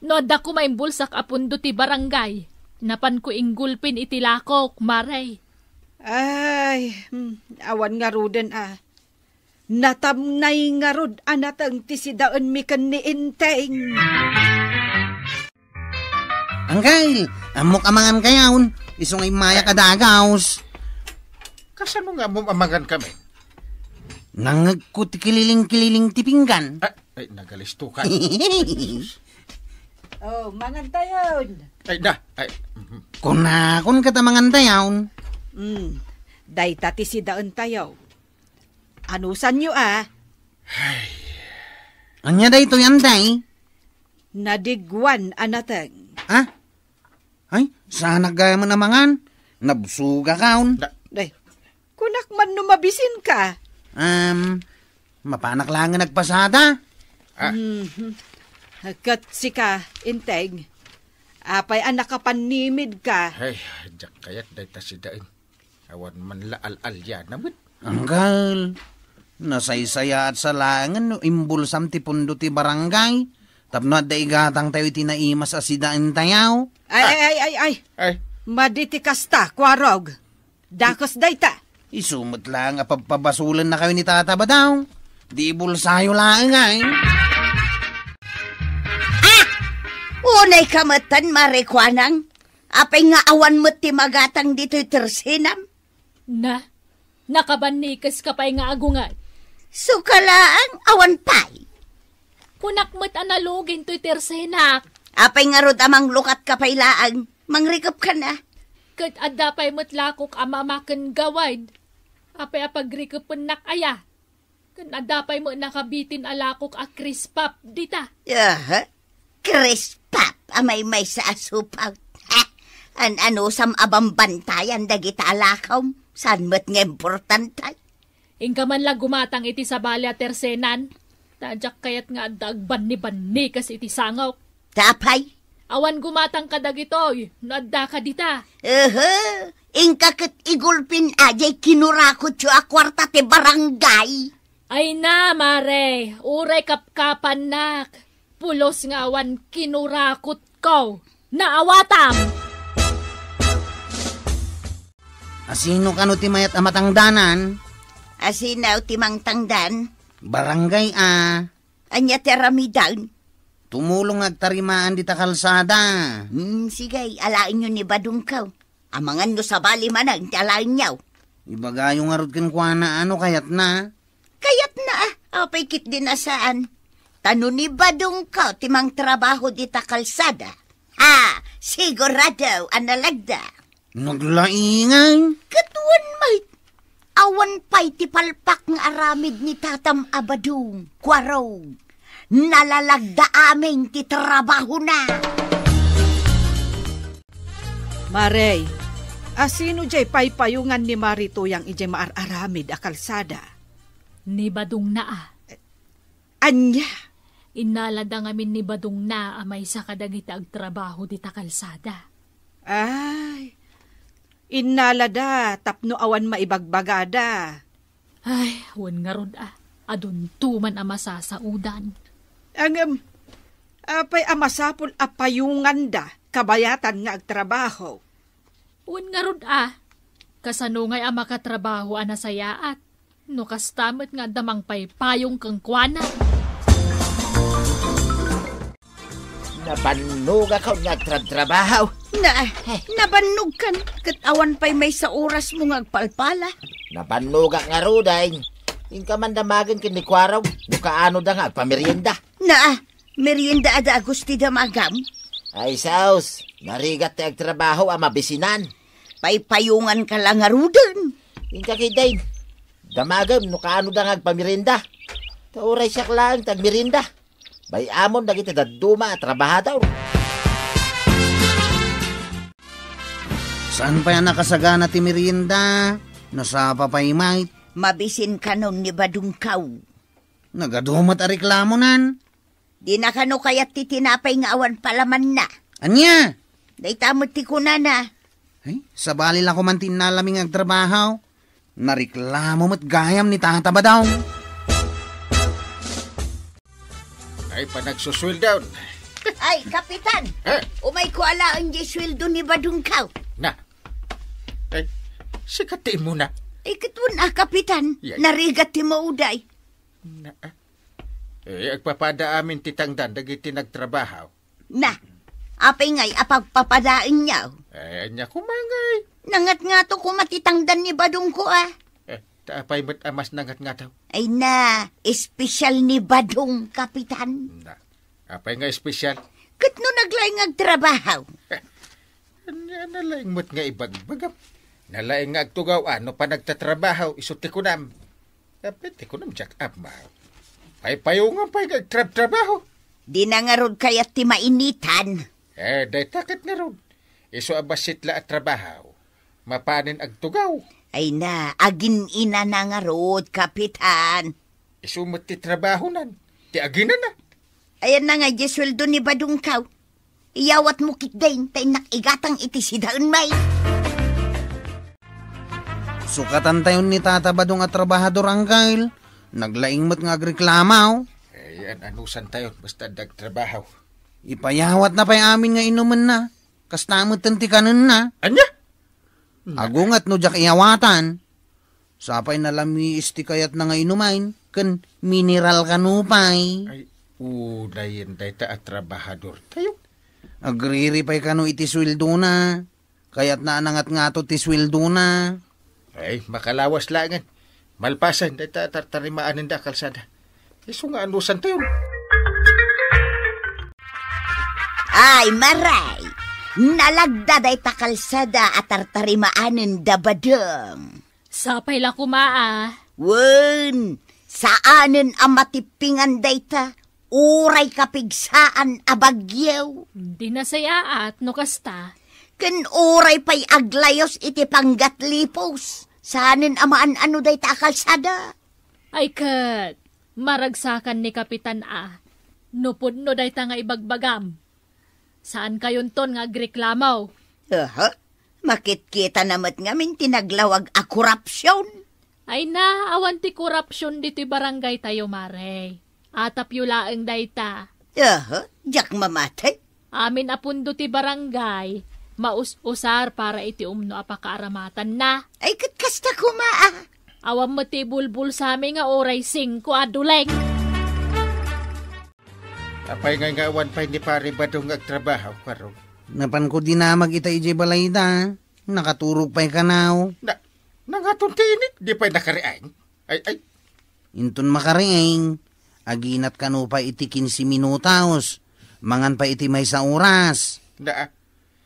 No da ko maimbulsak apundo ti barangay. Napan ko inggulpin iti lakok, Maray. Ay, awan nga ruden Natamnay nga rod anatang tisidaon mi kan ni Inteng. Anggail, amok amangan kayaon. Isong imaya kadagaos. Kasano nga mo amangan kami? Nangagkut kililing-kililing tipinggan. Ay, nagalistukan. Oh, mangan tayon. Ay, da. Ay. Kun katamangan tayaon. Dayta ti sidaon tayo. Anusan nyo Ay. Anya da ito yan day? Nadigwan anateng. Ay, sana gaya mo namangan. Nabsuga kaon. Day, kunak man numabisin ka. Mapanak lang nga nagpasada. Kat sika, Inteng. Apay anak kapanimid ka. Ay, jak kayat day tasidain. Awan man laal-al yan naman. Anggal, nasaysaya at salangan no imbulsam ti pundo ti barangay. Tapno at daigatang tayo tinaimas asidaan tayaw. Ay. Maditi kasta, kwarog. Dakos dayta. Isumot lang apapabasulan na kayo ni Tata ba daw? Di bulsayo lang ay. Unay kamatan, Marikwanang. Apay nga awan mo't ti magatang dito'y tersinam. Nakabanikas ka pa'y nga agungan. Sukalaang awan pa'y. Kunak mo't analogin to'y tersenak. Apay nga rod amang lukat ka pa'y laang. Mangrikap ka na. Kat adda pa'y mo't lakok amamakan gawad. Apay apagrikapan nakaya. Kat adda pa'y mo't nakabitin alakok a krispap dita. Krispap, amay may sa asupaw. Ano sam abang bantayan dagita alakaw? San mo't nga importantay? Ingka man lang gumatang iti sa balya tersenan. Tadyak kayat nga dagban ni banni kas iti sangaw. Tapay? Awan gumatang ka dagitoy, nadda ka dita. Ingka ket igulpin ajay kinurakot yu akwarta ti barangay. Ay na, mare, uray kapkapan nak. Pulos nga awan kinurakot ko. Naawatam! Asino kano ti mayat amatangdanan? Asinaw ti mang tangdan? Barangay Anya ti ramidan? Tumulong agtarimaan di ta kalsada. Sige, alain nyo ni Badungkaw. Amangan no sa bali manang ti alain nyaw. Ibagayo nga rod kinkwana ano kayat na? Kayat na apay kit din na saan. Tano ni Badungkaw ti mang trabaho di ta kalsada. Sigurado analagda. Naglaingan? Katuan mait. Awan pa'y ti palpak ng aramid ni Tatam Abadong, Kwaraw. Nalalagda aming ti trabaho na. Marey, asino jay paypayungan ni Marito yang ijay maararamid a kalsada? Ni Badong na Anya? Inalada ngamin ni Badong na amay sa kadagita agtrabaho di ta kalsada. Ay, inalada, tapno awan maibagbagada. Ay, wan nga rod adun tuman ama sasaudan. Ang, apay amasapol apayungan da, kabayatan nga agtrabaho. Wan nga rod kasano ngay ama katrabaho anasayaat. No kastamot nga damang paypayong kang kwana. Nabanog ako nga trabaho. Nabanog kan. Katawan pa'y may sa oras mo ngagpalpala. Nabanog nga ruday. Inka man damagan kinikwaraw. Nukaano da nga pamerienda. Merienda ada agusti damagam. Ay saus, narigat ti agtrabaho ang mabisinan. Paypayungan ka lang nga rudan. Inka kiday. Damagam, nukaano da nga pamerienda. Tauray siya lang tagmerienda. Bay amon dagiti daduma at trabahadaw. Saan pa yan nakasagana ti merienda? Nasapa pa imay. Mabisin ka nun ni Badungkaw. Nagadumat a reklamonan. Di na kano kaya't ti tinapay nga awan palaman na. Anya? Day tamot ti kunana. Ay, sa bali lang ko man tinalaming agtrabaho. Nareklamo mo't gayam ni Tata Badong. Ay, panagsusweldown. Ay, Kapitan! Umay ko alaan di sweldo ni Badungkaw. Na. Ay, sikatiin mo na. Ay, katun Kapitan. Yan. Narigat ti mauday. Na. Agpapada amin titangdan dagiti nagtrabaho. Na, apay ngay apagpapadain niyaw. Ay, anya kumangay. Nangat nga to kumatitangdan ni Badungko Taapay mo't amas nangat nga daw. Ay na, espesyal ni Badong, Kapitan. Na. Apay nga espesyal. Kat no naglaing agtrabaho. Anya nalaing mo't nga ibagbagam. Nalaing nga agtugaw ano pa nagtatrabaho isuti ko nam. Kapit ko nam jack up ma. Paypayungan pa'y agtrabaho. Di na nga rod kaya't ti mainitan. Day takit nga rod. Iso abasit la at trabaho. Mapanin agtugaw. Ay na, agin ina na nga rod, Kapitan. Isumot ti trabaho nan. Ti aginan na. Ayan na nga, sweldo ni Badungkaw. Iyawat mo kitdain, tay nakigatang iti sidaun may. Sukatan tayo ni Tata Badong at trabahador angkail. Naglaing mo't nga agreklamaw. Ayan, anusan tayo. Basta nagtrabaho. Ipayawat na pa'y amin nga inuman na. Kastamot tanti kanan na. Anya? Agungat no jak iyawatan. Sapay na lami isti kayat na nga inumain. Kan mineral kanupay. Ay, dayin day ta at trabahador tayo. Agriripay kano iti sweldo na. Kayat na anangat nga to ti sweldo na. Ay, makalawas langan. Malpasan, day ta tartarimaan da kalsada. Iso nga anusan tayo. Ay, maray. Nalagdaday ta kalsada at tartarimaanin da Badong. Sapay la kumaa. Wen, saanen ang matipingan dayta, uray kapigsaan abagyaw. Di na sayaat no kasta. Ken oray pa'y aglayos iti panggatlipos. Saanin amaan ano day ta kalsada. Ay kat, maragsakan ni Kapitan A. Nupod no day ta nga ibagbagam. Saan kayon ton nga agreklamaw? Makit-kita namat ngamin tinaglawag a korupsyon. Ay na, awan ti korupsyon dito barangay tayo, Mare. Atap yulaang dayta. Jak mamatay. Amin apundo ti barangay, maus-usar para iti umno apakaaramatan na. Ay katkasta kumaa. Awam mo ti bulbul sa amin nga oray 5 aduleng. Apay nga awan pa hindi pare badong agtrabaho, Kwarog. Napan ko dinamag ita ije balayda. Nakaturog pa'y kanaw. Nangatuntinik, di pa'y nakariain. Ay. Intun makariing. Aginat kano pa iti 15 minutos. Mangan pa iti may sa oras.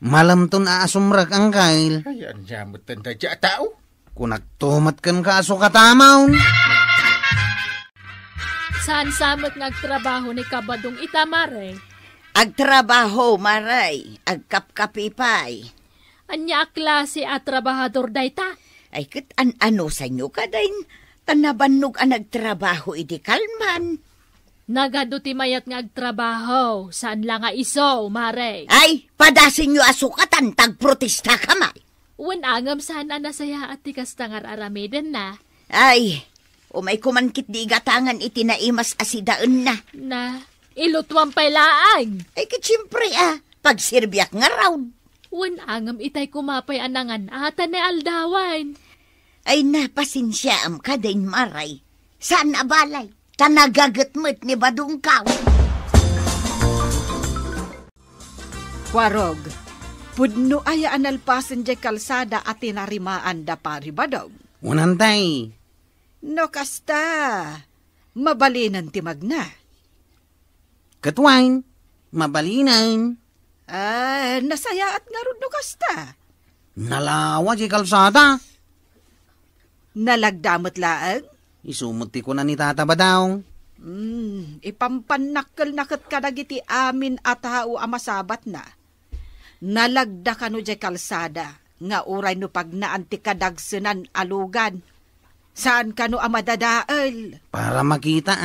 Malam ton aasumrag ang kail. Ay, ang jamot tanda dya tao. Kunagtumat kan kaaso katamaw. Saan samot nagtrabaho ni Kabadong ita, Mare? Agtrabaho, Maray. Agkapkapipay. Anya klase at trabahador dayta? Ay kat ano sa inyo ka dahin. Tanabanog ang nagtrabaho iti kalman. Nagado ti mayat nga agtrabaho. Saan lang nga iso, Mare? Ay, padasin nyo asukatan, tagprotesta kamay. Wan angam saan anasaya at tikas tangar aramiden na. Ay, umay kumankit di gatangan iti naimas asidaan na. Na, ilutwang pailaang. Ay siyempre pagsirbyak nga raw. Wan angam itay kumapay anangan ata ni aldawan. Ay napasinsyaam ka din, Maray. Saan abalay? Tanagagatmet ni Badungkaw. Kwarog, pudno aya analpasan di kalsada at tinarimaan da pari Badong. Unantay. No kasta, mabalinan ti magna. Katwain, mabalinan. Nasaya at nga ron no kasta. Nalawa di kalsada. Nalagdamot laang? Isumuti ko na ni Tata Badaw. Ipampanakkel nakat kadagiti amin at hao amasabat na. Nalagda ka no di kalsada, nga uray no pag naanti kadagsenan alugan. Saan ka no amadadaal? Para makita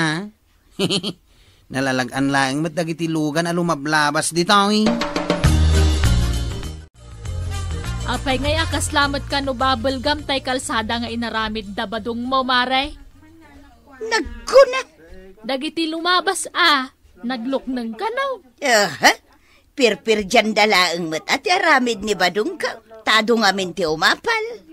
Nalalagan lang mat dagiti lugan a lumablabas dito Apay ngay akaslamat ka no bubblegum tay kalsada nga inaramid da Badong mo, Mare. Nagkuna. Dagiti lumabas nagluknang ka no. Pirpir dyan dalaang mat at aramid ni Badungkaw. Tado nga min ti umapal.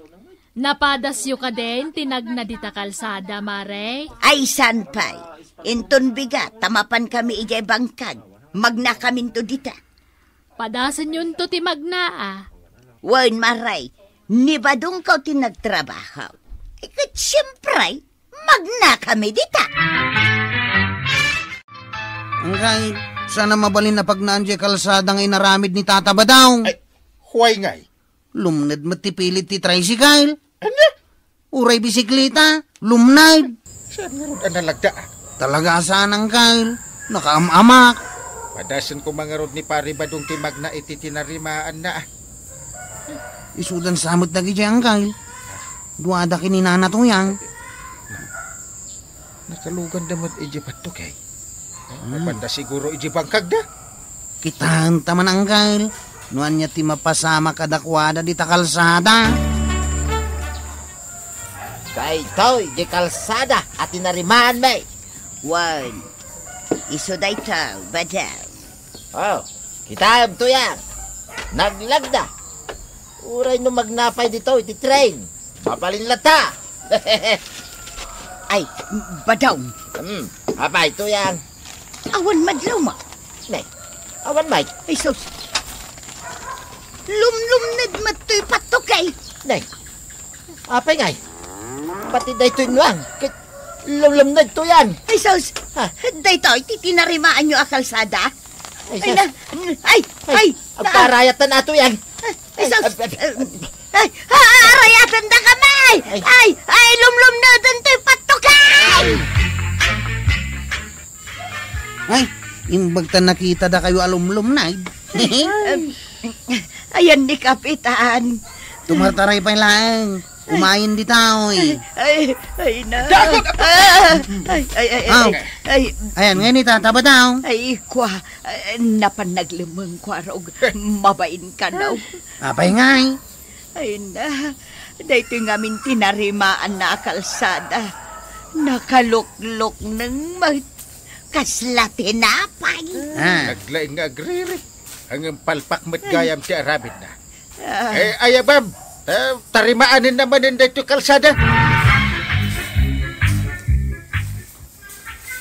Napadasyo ka din, tinagna dita kalsada, Mare. Ay sanpay. Inton bigat, tamapan kami ijay bangkag. Magna kamin to dita. Padasan yun to ti magna Wan, Maray, ni Badungkaw tinagtrabaho. Ikat siyempre, magna kami dita. Angkay, sana mabalin na pag naandya kalsada nga inaramid ni Tata Badaw. Ay, huway ngay. Lumnad matipilit ti tricycle. Ano? Uray bisikleta, lumnad. Saan nga ron ang nalagda? Talaga saan angkay, nakaamamak. Padasan ko mga rod ni pare Badong timag na iti tinarimaan na. Isudan samot na gijay angkay. Duwada kininana to yang. Nakalugan damot iji bato kay. Mapanda siguro iji bangkag da. Kitahan taman angkay. Nuan niya ti mapasama kadakwada di takalsada. Kay toy, di kalsada at tinarimaan may. Wan, iso day tao, Badaw. Oh, kitab to yan. Naglagda. Uray no magnapay dito, iti train. Mapalin lata. Ay, Badaw. Apay to yan. Awan madlaw ma. Nay, awan may. Ay sus. Lumlumnad matoy patukay. Nay, apay ngay. Pati day to inuang. Lumlumnad to yan. Ay sus. Ha? Dayto, titinarimaan nyo akalsada. Ay, Ay na, ay. Ang parayatan na to yan. Ay sus. Ay, arayatan da kamay. Ay, lumlumnadan to'y patukay. Ay, imbag ta nakita da kayo alumlum na. Ayan ni Kapitan. Tumartaray pa lang. Umayin di tao eh. Ay na. Aw. Ay, Ayan, ngayon itataba tao. ay, kwa, napanaglimang kwa rog, mabain ka daw. Apay nga eh. Ay na, dahito ngamin tinarimaan na kalsada. Nakaluklok ng kaslatinapay. Naglaing nga agriri. Ang palpak mat gayam ti arabid na. Ayabam, tarimaanin naman din dito kalsada.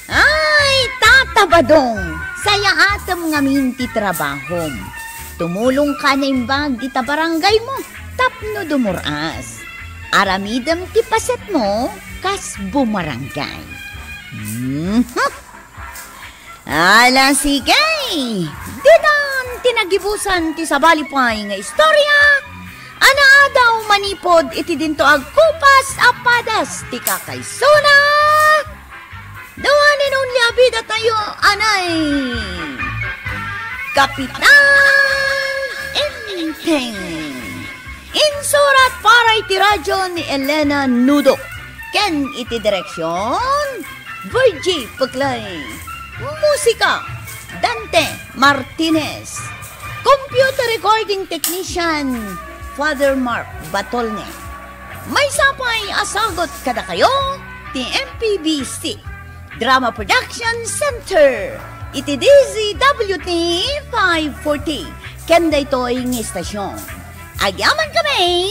Ay, tatabadong! Saya atam ngamin ti trabahom. Tumulong ka na imbag di ta barangay mo. Tapno dumuras. Aramidam ti paset mo, kas bumarangay. Ala sige! Dinan tinagibusan ti sabalipay nga istorya. Ana daw manipod iti dinto agkupas apadas ti kakaysuna. Dawanin nun liabida tayo, anay. Kapitan Enteng. Insurat para iti radyo ni Elena Nudo. Ken iti direksyon, Virgie Puglay. Musika, Dante Martinez. Computer recording technician, Father Mark Batolne. May sapay asagot kada kayo, ti MPBC. Drama Production Center. Iti DZWT 540. Kenda ito'y ng istasyon. Agyaman kami,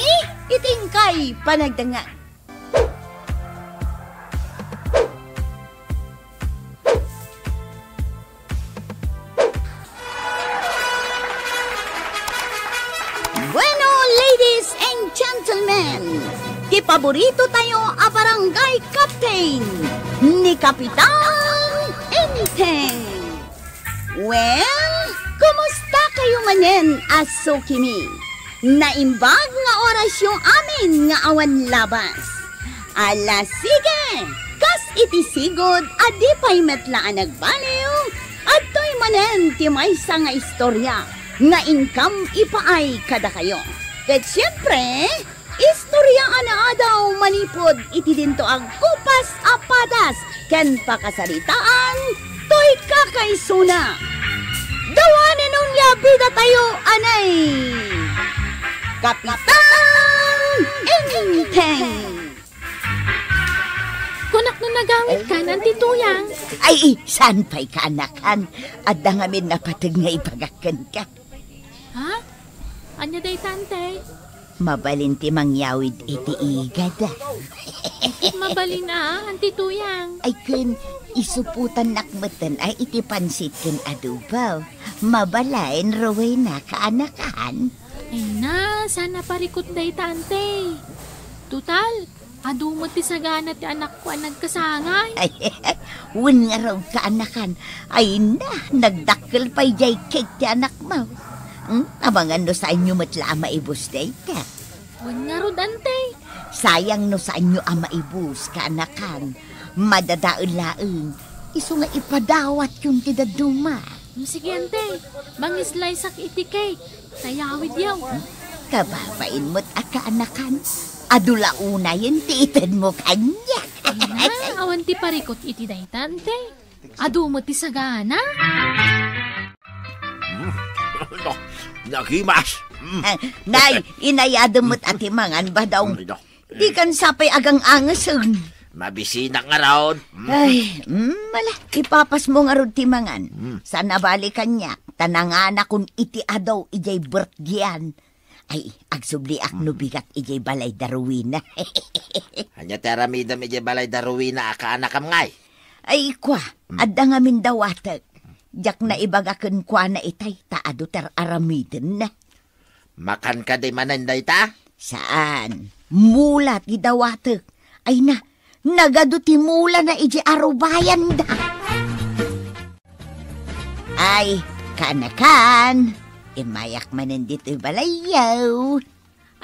itingkay panagdangan. Bueno, ladies and gentlemen, di paborito tayo a barangay captain ni Kapitan Enteng. Well, kumusta kayo manen, aso kimi? Naimbag nga orasyon amin nga awan labas. Ala sige, kas iti sigod adi pa'y metlaan nagbaliw at to'y manen ti maysa nga istorya nga income ipaay kada kayo. Ket siyempre, istorya ana daw manipod iti dinto ang kupas apadas ken pakasaritaan to'y kakaysuna. Dawanin nung labida tayo, anay! Kapitan Enteng! Kunak no nagamit ka ng tituyang. Ay, saan pa'y kaanakan? At dangamin na patag nga ipagakan ka. Ha? Anya day tante? Mabalinti mangyawid iti igada. Mabali na ang tituyang. Ay kun, isuputan nakmatan ay iti pansit kun adubaw. Mabalain raway na kaanakan. Ay na, sana parikot day tante. Tutal, adu mo ti sagana ti anak ko ang nagkasangay. Ay, wun nga raw kaanakan. Ay na, nagdakkel pa'y jay cake ti anak mo. Abangan no sa inyo matla maibus day ka. Wan nga ro dante. Sayang no sa inyo maibus kaanakan. Madadaon-laon. Iso nga ipadawat yung tidaduma. Sige ante, mangislay sak iti cake. Tayawid yaw. Kababain mo't akaanakan. Adula una yun tiitad mo kanya. Na, awan ti parikot iti day tante. Adu mo ti sagana. Nagimas. Nay, inayado mo't atimangan ba daw? Di kan sapay agang angasun. Mabisina nga raon. Ay, mala, ipapas mo nga ron timangan. Sana balikan niya, tanangana kung iti adaw ijay birthgian. Ay, agsubli ak no bigat ijay balay daruwina. Hanya teramida ijay balay daruwina aka anak kam ngay. Ay, kwa, adda nga min dawatek. Jak na ibagaken kwa na itay, taado ter aramiden na. Makan ka di mananday ta? Saan? Mulat gidawatek. Ay na, nagaduti mula na iji arubayan da. Ay, kanakan. Imayak manan dito balayaw.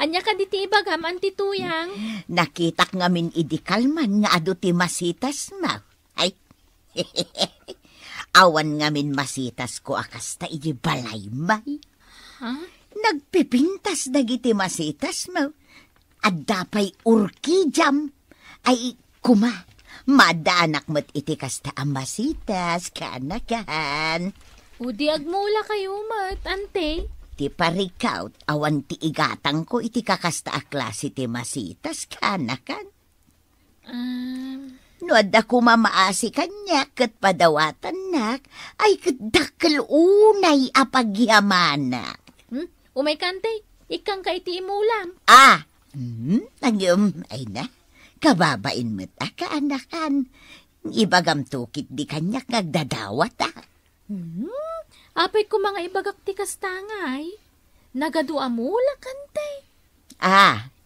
Anya ka diti ibagam ang tituyang. Nakitak ngamin idikalman nga aduti masitas ma. Ay, awan ngamin masitas ko akas ta iji balay may. Ha? Nagpipintas dagiti masitas mo. At dapay urkijam. Ay, kuma, madanak mo't iti kasta ang masitas, kanakahan. O di agmula kayo mat, ante. Ti parikaut, awan ti igatang ko iti kakasta a klase ti masitas, kanakan. No, adda ko mamaasi kanya, kat padawatan nak, ay kadakal unay apagyamanak. Umay kante, ikang ka iti imulam. Ay na, kababain mo't kaanakan. Ibagam tukit di kanyak nagdadawat Apay ko mga ibagak ti kastangay. Nagadua mula kante.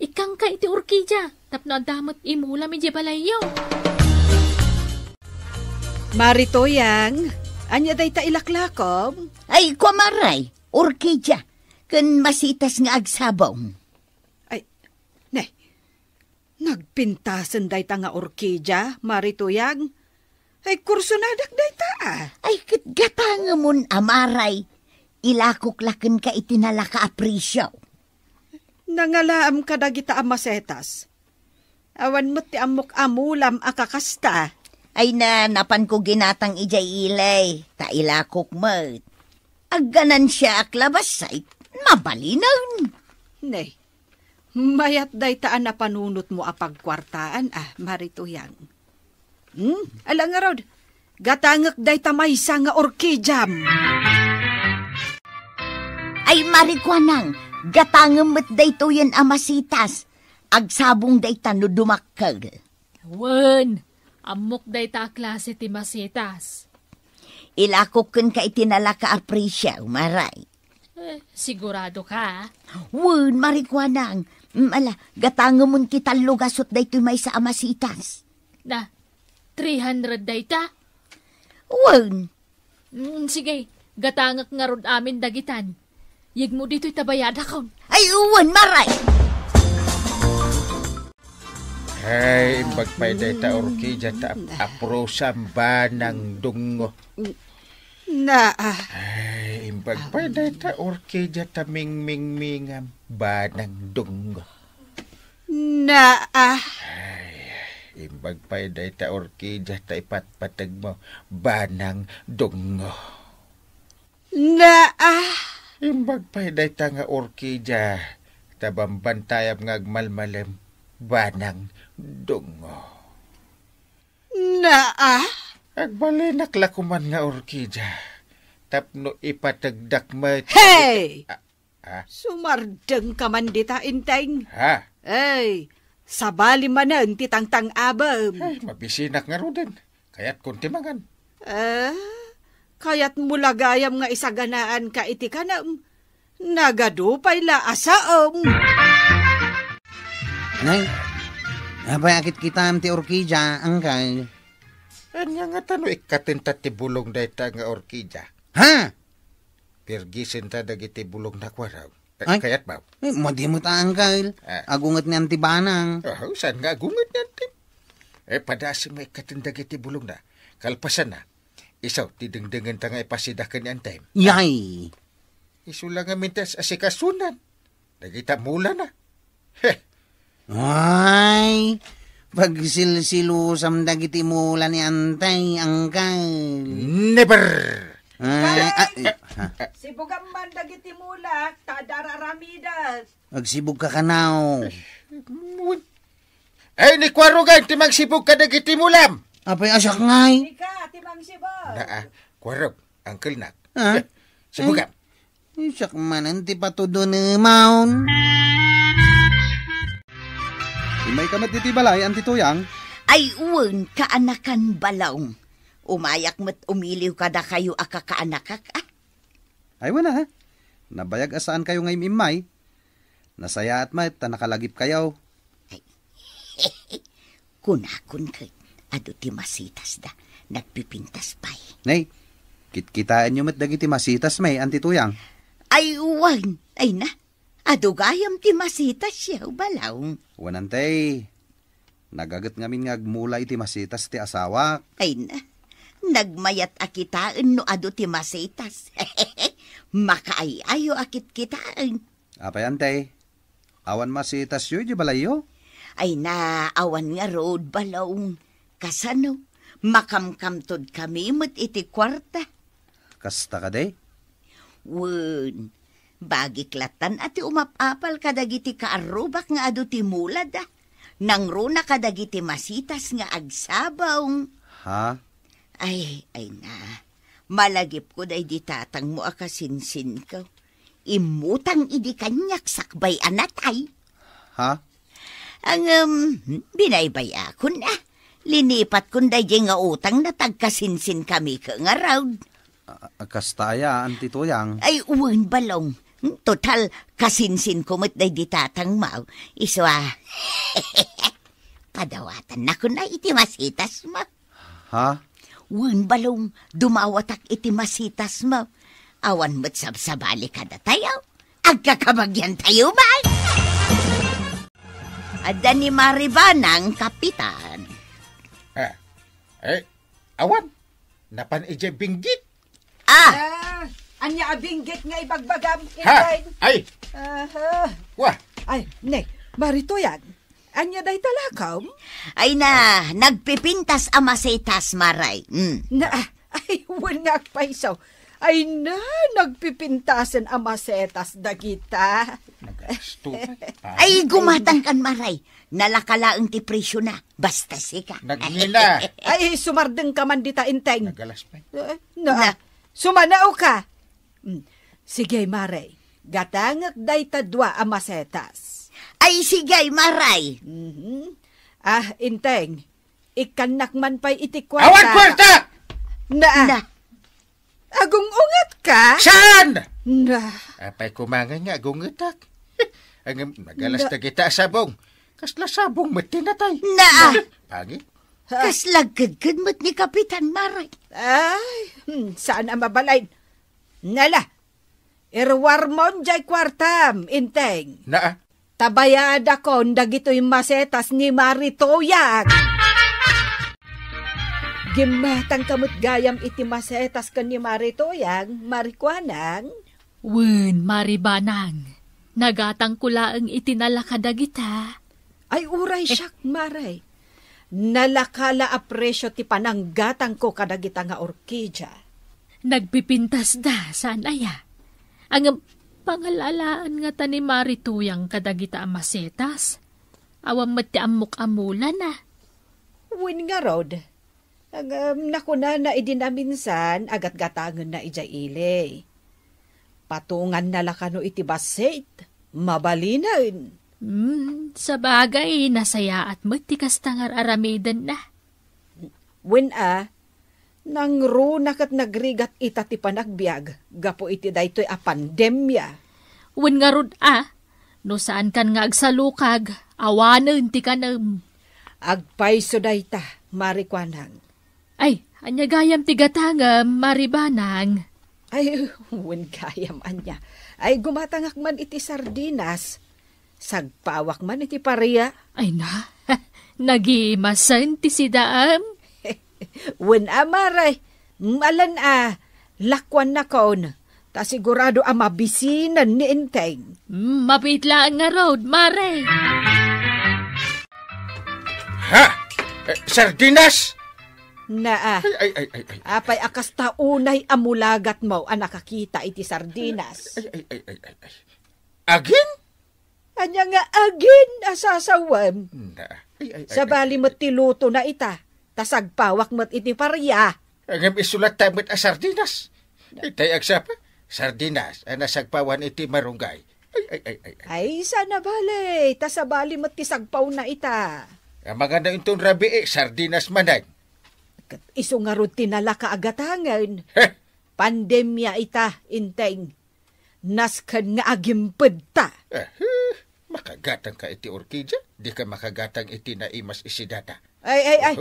Ikang ka iti orkidya. Tapno damot imula medyo balayaw. Maritoyang, anya day ta ilaklakom? Ay, kumaray, orkidya. Kan masitas nga agsabong. Ay, nay, nagpintasan day ta nga orkidya, Maritoyang. Ay, kurso nadak day ta Ay, katgatanga mon amaray. Ilakuklaken ka itinalaka aprisyaw. Nangalaam ka dagita amasetas. Awan mo ti amok amulam akakasta. Ay napan ko ginatang ijay ilay. Ta ilakok mo. Agganan siya aklabasay. Mabalinaw. Nay, mayat day taan na panunot mo apagkwartaan Maritoyang. Alang nga rod, gatangak day tamaysa nga orkidyam. Ay marikwanang, gatangam met day to yan amasitas. Agsabong day ta no dumakkag. Wen, amok day ta klase ti masitas. Ilakok ka itinalaka aprisyaw, maray. Sigurado ka? Wen, marikwanang. Gatangam mon kita lugasot day to may sa amasitas. 300 day ta? Wen. Sige, gatangak nga rod amin dagitan. Yig mo dito'y tabayada kaon. Ay, uwan, maray! Ay, imbagpay day ta orkidya ta aprosam ba ng dungo. Ay, imbagpay day ta orkidya ta mingmingmingam ba ng dungo. Imbagpay day ta orkidya ta ipatpatag mo ba ng dungo. Imbagpay day ta nga orkidya ta bambantayam nga agmalmalem ba ng dungo. Agbalinak lakuman nga orkidya tapno ipatagdak mo. Hey! Sumardeng ka man dita, inteng. Ay, sabali manan titangtang abam. Ay, mabisinak nga rodin. Kaya't kuntimangan. Kaya't mulagayam nga isaganaan ka iti kanam. Nagadupay la asaom. Nay, abay akit kita ti orkidya, angkay. Anya nga tano ikatinta ti bulong day ta nga orkidya. Pirgisin ta dagiti bulong na kwaraw. Kaya't ba? Madi mo ta, angkay. Agungat ni antibanang. Saan nga agungat ni anti? Padasi mo ikatinda dagiti bulong na. Kalpasan na. Isaw, tidengdengan ta nga ipasidakan ni antay. Yay! Isu lang nga mintas asikasunan. Nagita mula na. Ay, pagsilsilusam dagiti mula ni antay, angkay. Never! Sibugam man dagiti mulak, tadararamidas. Magsibog ka kanaw. Ay, ni Kwarugan, timang sibog ka dagiti mulam. Apay asak ngay. Ika, timang sibog. Kwarog, Uncle Nak. Sibugam. Isak man, anti patudo ni maun. Imay kamat diti balay, anti tuyang. Ay, uwan, kaanakan balong. Umayak mo't umiliw kada kayo akakaanakak. Ay, wala ha. Nabayag asaan kayo ngayong imay. Nasaya at mat, nakalagip kayo. Kunakun ka. Ado ti masitas da. Nagpipintas pa'y. Nay, kitkitaan nyo mat dagiti masitas may, anti tuyang. Ay, uwan. Ay na. Ado gayam ti masitas siya, balaw. Wanantay. Nagagat ngamin ngagmula iti masitas ti asawa. Ay na. Nagmayat akitaan no ado ti masitas. makaayayo akit kitaan. Apay antay, awan masitas yu, di balayo? Ay naawan nga road balong. Kasano, makamkamtod kami mo't iti kwarta. Kasta ka day? Wen, bagiklatan ati umapapal kadagiti kaarubak nga adu ti mulad ah. Nang runa kadagiti masitas nga agsabaw. Ha? Ay na. Malagip ko day di tatang mo akasinsin ko. Imutang idi kanyak sakbay anatay. Ha? Ang binaybay ako na. Linipat kun day nga utang na tagkasinsin kami ka nga raw. Kasta ya, anti tuyang. Ay uwan balong. Total, kasinsin ko mo't day di tatang mau. Iswa, padawatan na ko na iti masitas mo. Ha? Uwan balong, dumawatak iti masitas mo. Awan mo't sabsabali ka na tayo. Agkakabagyan tayo ba? Ada ni Maribanang kapitan. Awan, napan ije binggit. Anya abinggit nga ibagbagam, Ha? Inday. Ay, wah, Ay, ne, marito yan. Anya day talakaw? Ay na, nagpipintas amasetas maray. Ay, wala paisaw. Ay na, nagpipintasan ang masetas dagita. nagasto. Ay, gumatang kan maray. Nalakalaang ti presyo na. Basta sika. Nagmina. Ay, sumardeng ka man dita, Inteng. Nagalas pa. Sumanao ka. Sige, Maray. Gatangak day tadwa ang masetas. Ay, sigay maray. Inteng. Ikanak man pa'y itikwarta. Awan kwarta! Na. Agong ungat ka? Saan? Na. Apay kumangan nga, gungitak. Ang nagalas na kita sabong. Kasla sabong matinatay. Na. Pagi? Kaslagkagkad mo't ni Kapitan Maray. Ay, saan ang mabalain? Nala, irwar mon jay kwartam, Inteng. Naa? Tabayada ko dagito'y masetas ni Maritoyag. Gimatang kamot gayam iti masetas ka ni Maritoyag, Marikwanang. Wen, Maribanang. Nagatang kulaang itinalakadagita. Ay uray siyak, Maray. Nalakala a presyo ti pananggatang ko kadagita nga orkidya. Nagpipintas da, saan aya? Ang pangalalaan nga ta ni Marituyang kadagita ang masetas. Awang mati amok amulan na. Win nga rod. Nakuna na idinaminsan, agat-gatangan na ija ilay. Patungan na lakano iti basit, mabalinan. Sa bagay, nasaya at matikas tangar aramidan na. Win nang runak at nagrigat ita ti panagbiag, gapo iti daytoy a pandemya. Wen nga rod no saan kan nga agsalukag, awanan ti kanam. Agpayso dayta, Marikwanang. Ay, anya gayam ti gatangam, Maribanang. Ay, win gayam anya. Ay, gumatangak man iti sardinas. Sagpawak man iti paria. Ay na, nagimasan ti sidaam. Wen amaray, malan lakwan na kaon. Ta sigurado mabisinan ni Inteng. Mapitlaan nga road, Maray. Ha? Sardinas? Na Ay. apay akas taunay amulagat mo nakakita iti sardinas. Ay. Agin? Anya nga agin asasawam. Ay. Sa bali mo't tiluto na ita. Tasagpawak mo't iti parya. Ang isulat tayo mo't sardinas. Itay agsapa, sardinas, nasagpawan iti marunggay. Ay. Ay, sana bali. Tasabali mo't tisagpaw na ita. Ang mga na itong rabi sardinas manay. Iso nga ron tinala kaagatangan. Heh, Pandemya ita, Inteng. Naskan nga agimped ta. makagatang ka iti orkidya, di ka makagatang iti naimas isidata. Ay.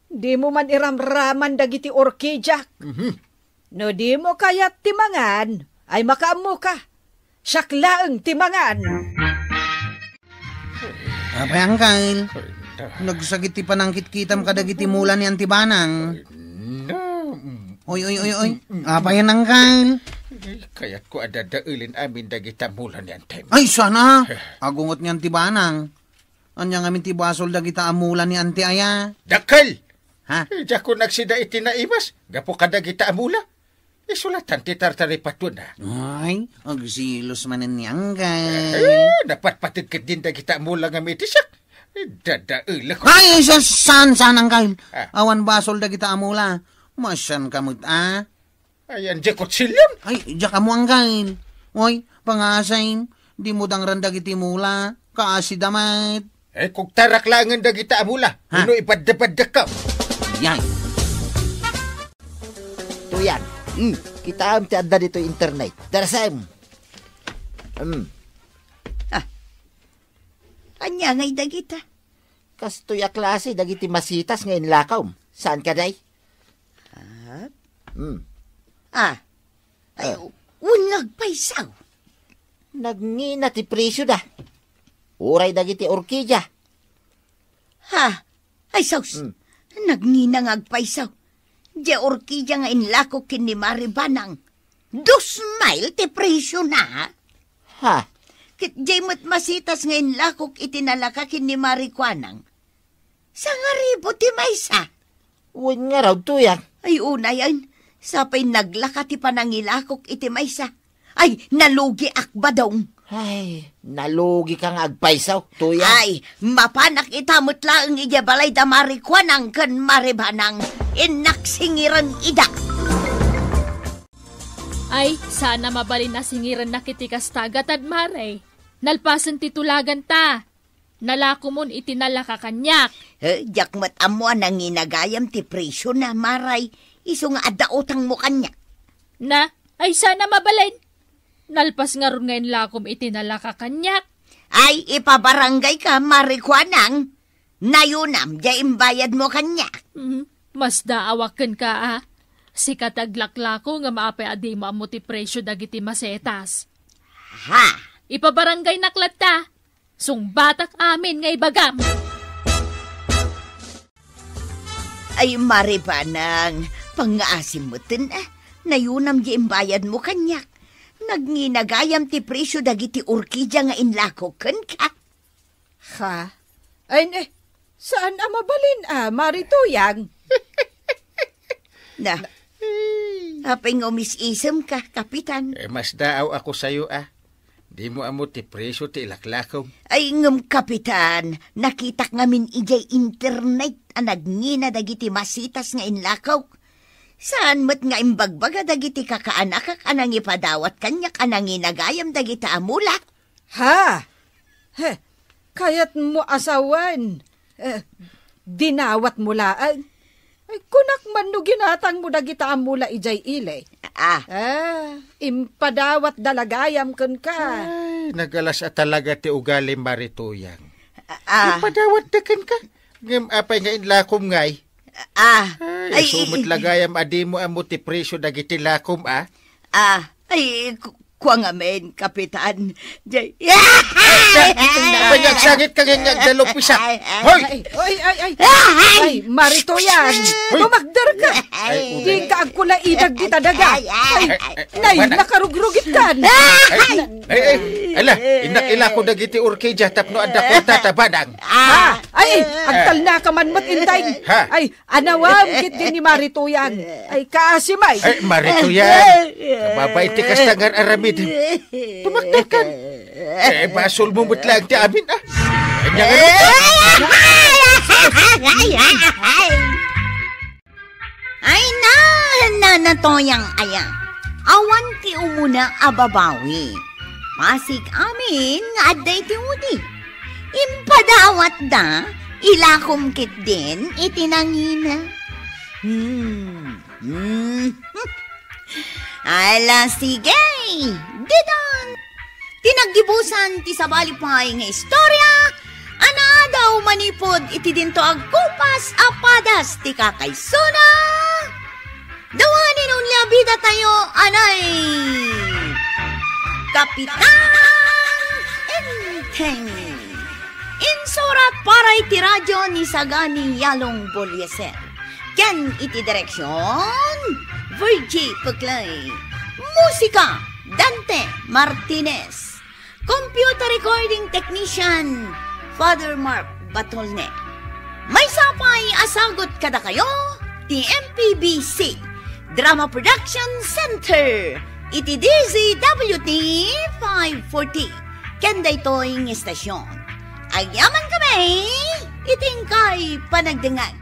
Di mo man iramraman dagiti orkidya. No di mo kayat timangan, ay makaamo ka. Siyaklaang timangan. Apay angkal, nagsagiti panangkit kitam kadagiti mula ni Antibanang. Oy. Apay angkal, Kaya't ko adadaulin amin dagita mulan yan time. Ay, sana. Agungot niyan tibanang. Anyang amin tibasol dagita amulan ni Ante Aya. Dakal! Ha? Diya ko nagsida itinaimas. Gapo ka dagita amula. Isulatan ti tartari patun na. Ay, agsilos manin niyang gay. Dapat patigkit din dagita amula nga mitisak. Dadaula ko. Ay, saan ang kail? Ah. Awan basol dagita amula. Masyan kamut Ayan, diya ko silyam. Ay, diya ka mo ang kail. Oy, pangasain. Di mo dang randa kiti mula. Kaasi damat. Kung tarak lang ang dagita amula. Ha? Uno ipaddapadda ka. Yan. Tuyan. Kita am ti adda dito internet. Darasam. Anya ngay dagita. Kas tuya klase dagiti masitas ngayon lakaw. Saan ka day? Ay, unag paisaw. Nagngina ti presyo da. Uray dagiti orkidya. Ha? Ay, saus. Nagnginang agpaisaw. Di orkidya nga inlako kin ni Maribanang. 2 mile ti presyo na. Ha? Kit di mo't masitas nga inlakok itinalaka kin ni Marikwanang. Sa nga ribo ti maysa. Uwan nga raw tuyan. Ay, una yan. Sapay naglaka ti panangilakok iti maysa. Ay, nalugi akba daw. Ay, nalugi kang agpaisaw. Tuyan. Ay, mapanak itamot lang ijabalay da Marikwanang kan Maribanang. Inaksingiran ida. Ay, sana mabalin na singiran na kitikas tagatad maray. Nalpasan titulagan ta. Nalako mon itinalaka kanyak. Jak mat amo nang inagayam ti presyo na maray. Iso nga adaotang mo kanya. Na, ay sana mabalin. Nalpas nga ron ngayon lakom itinalaka kanyak. Ay, ipabarangay ka, Marikwanang. Nayunam, di imbayad mo kanya. Mas daawakan ka Si kataglaklako nga maapay adi mo amo ti presyo dagiti masetas. Ha? Ipabarangay naklat ta. Sungbatak amin ngay bagam. Ay, Maribanang, pangaasim mo tin Nayunam di imbayad mo kanyak. Nagninagayam ti presyo dagiti orkidya nga inlakoken ka. Ha? Ay, saan mabalin Marituyang? Na, apay nga umis-isem ka, Kapitan. Mas daaw ako sa'yo Di mo amo ti presyo ti ilaklakaw. Ay ngam, Kapitan, nakitak ngamin ijay internet nagnina dagiti masitas nga inlakaw. Saan mo't nga imbagbaga dagiti kakaanakak anang ipadawat kanyak anang inagayam dagiti amula? Ha? Kayat mo asawan. Dinawat mula. Ay, kunak man no ginatang mo dagita amula ijay ilay. Impadawat dalagayam kun ka. Ay, nagalas talaga ti ugali Marituyang. Ipadawat na kan ka. Ngam apay nga inlakom ngay. Ay, sumot lagayam adi mo amo ti presyo dagiti lakom Ay, kuwang amen, Kapitan. Jay. Panyagsangit ka nga dalopisak. Hoy! Ay, Maritoyan, bumagdar ka. Di ka agkula idag di tadaga. Nay, nakarugrugit ka. Ala, inakila ko dagiti orkidya tapno adda ko tatabadang. Ay, agtal na ka man mo't intay. Ay, anawam kit din ni Maritoyan. Ay, kaasimay. Ay, Maritoyan, kababay ti kastangan aramid. Tumagdakan. Basol mo mutlang ti amin Ay, natoyang ayang. Awan ti umuna ababawi. Masik amin nga adday ti udi. Impadawat da, ilakom kit din itinangina. Ala, sige, didon. Tinagdibusan ti sabalipay nga istorya, ana daw manipod iti dinto agkupas apadas ti kakaysuna. Dawanin unya bida tayo, anay. Kapitan Enteng. Insurat para iti radyo ni Sagani Yalong Bolyeser. Ken iti direksyon, Virgie Puklay. Musika, Dante Martinez. Computer recording technician, Father Mark Batolne. May sapay asagot kada kayo, TMPBC, Drama Production Center, iti DZWT 540. Kenda ito'y istasyon. Agyaman kami, itingkay panagdengag.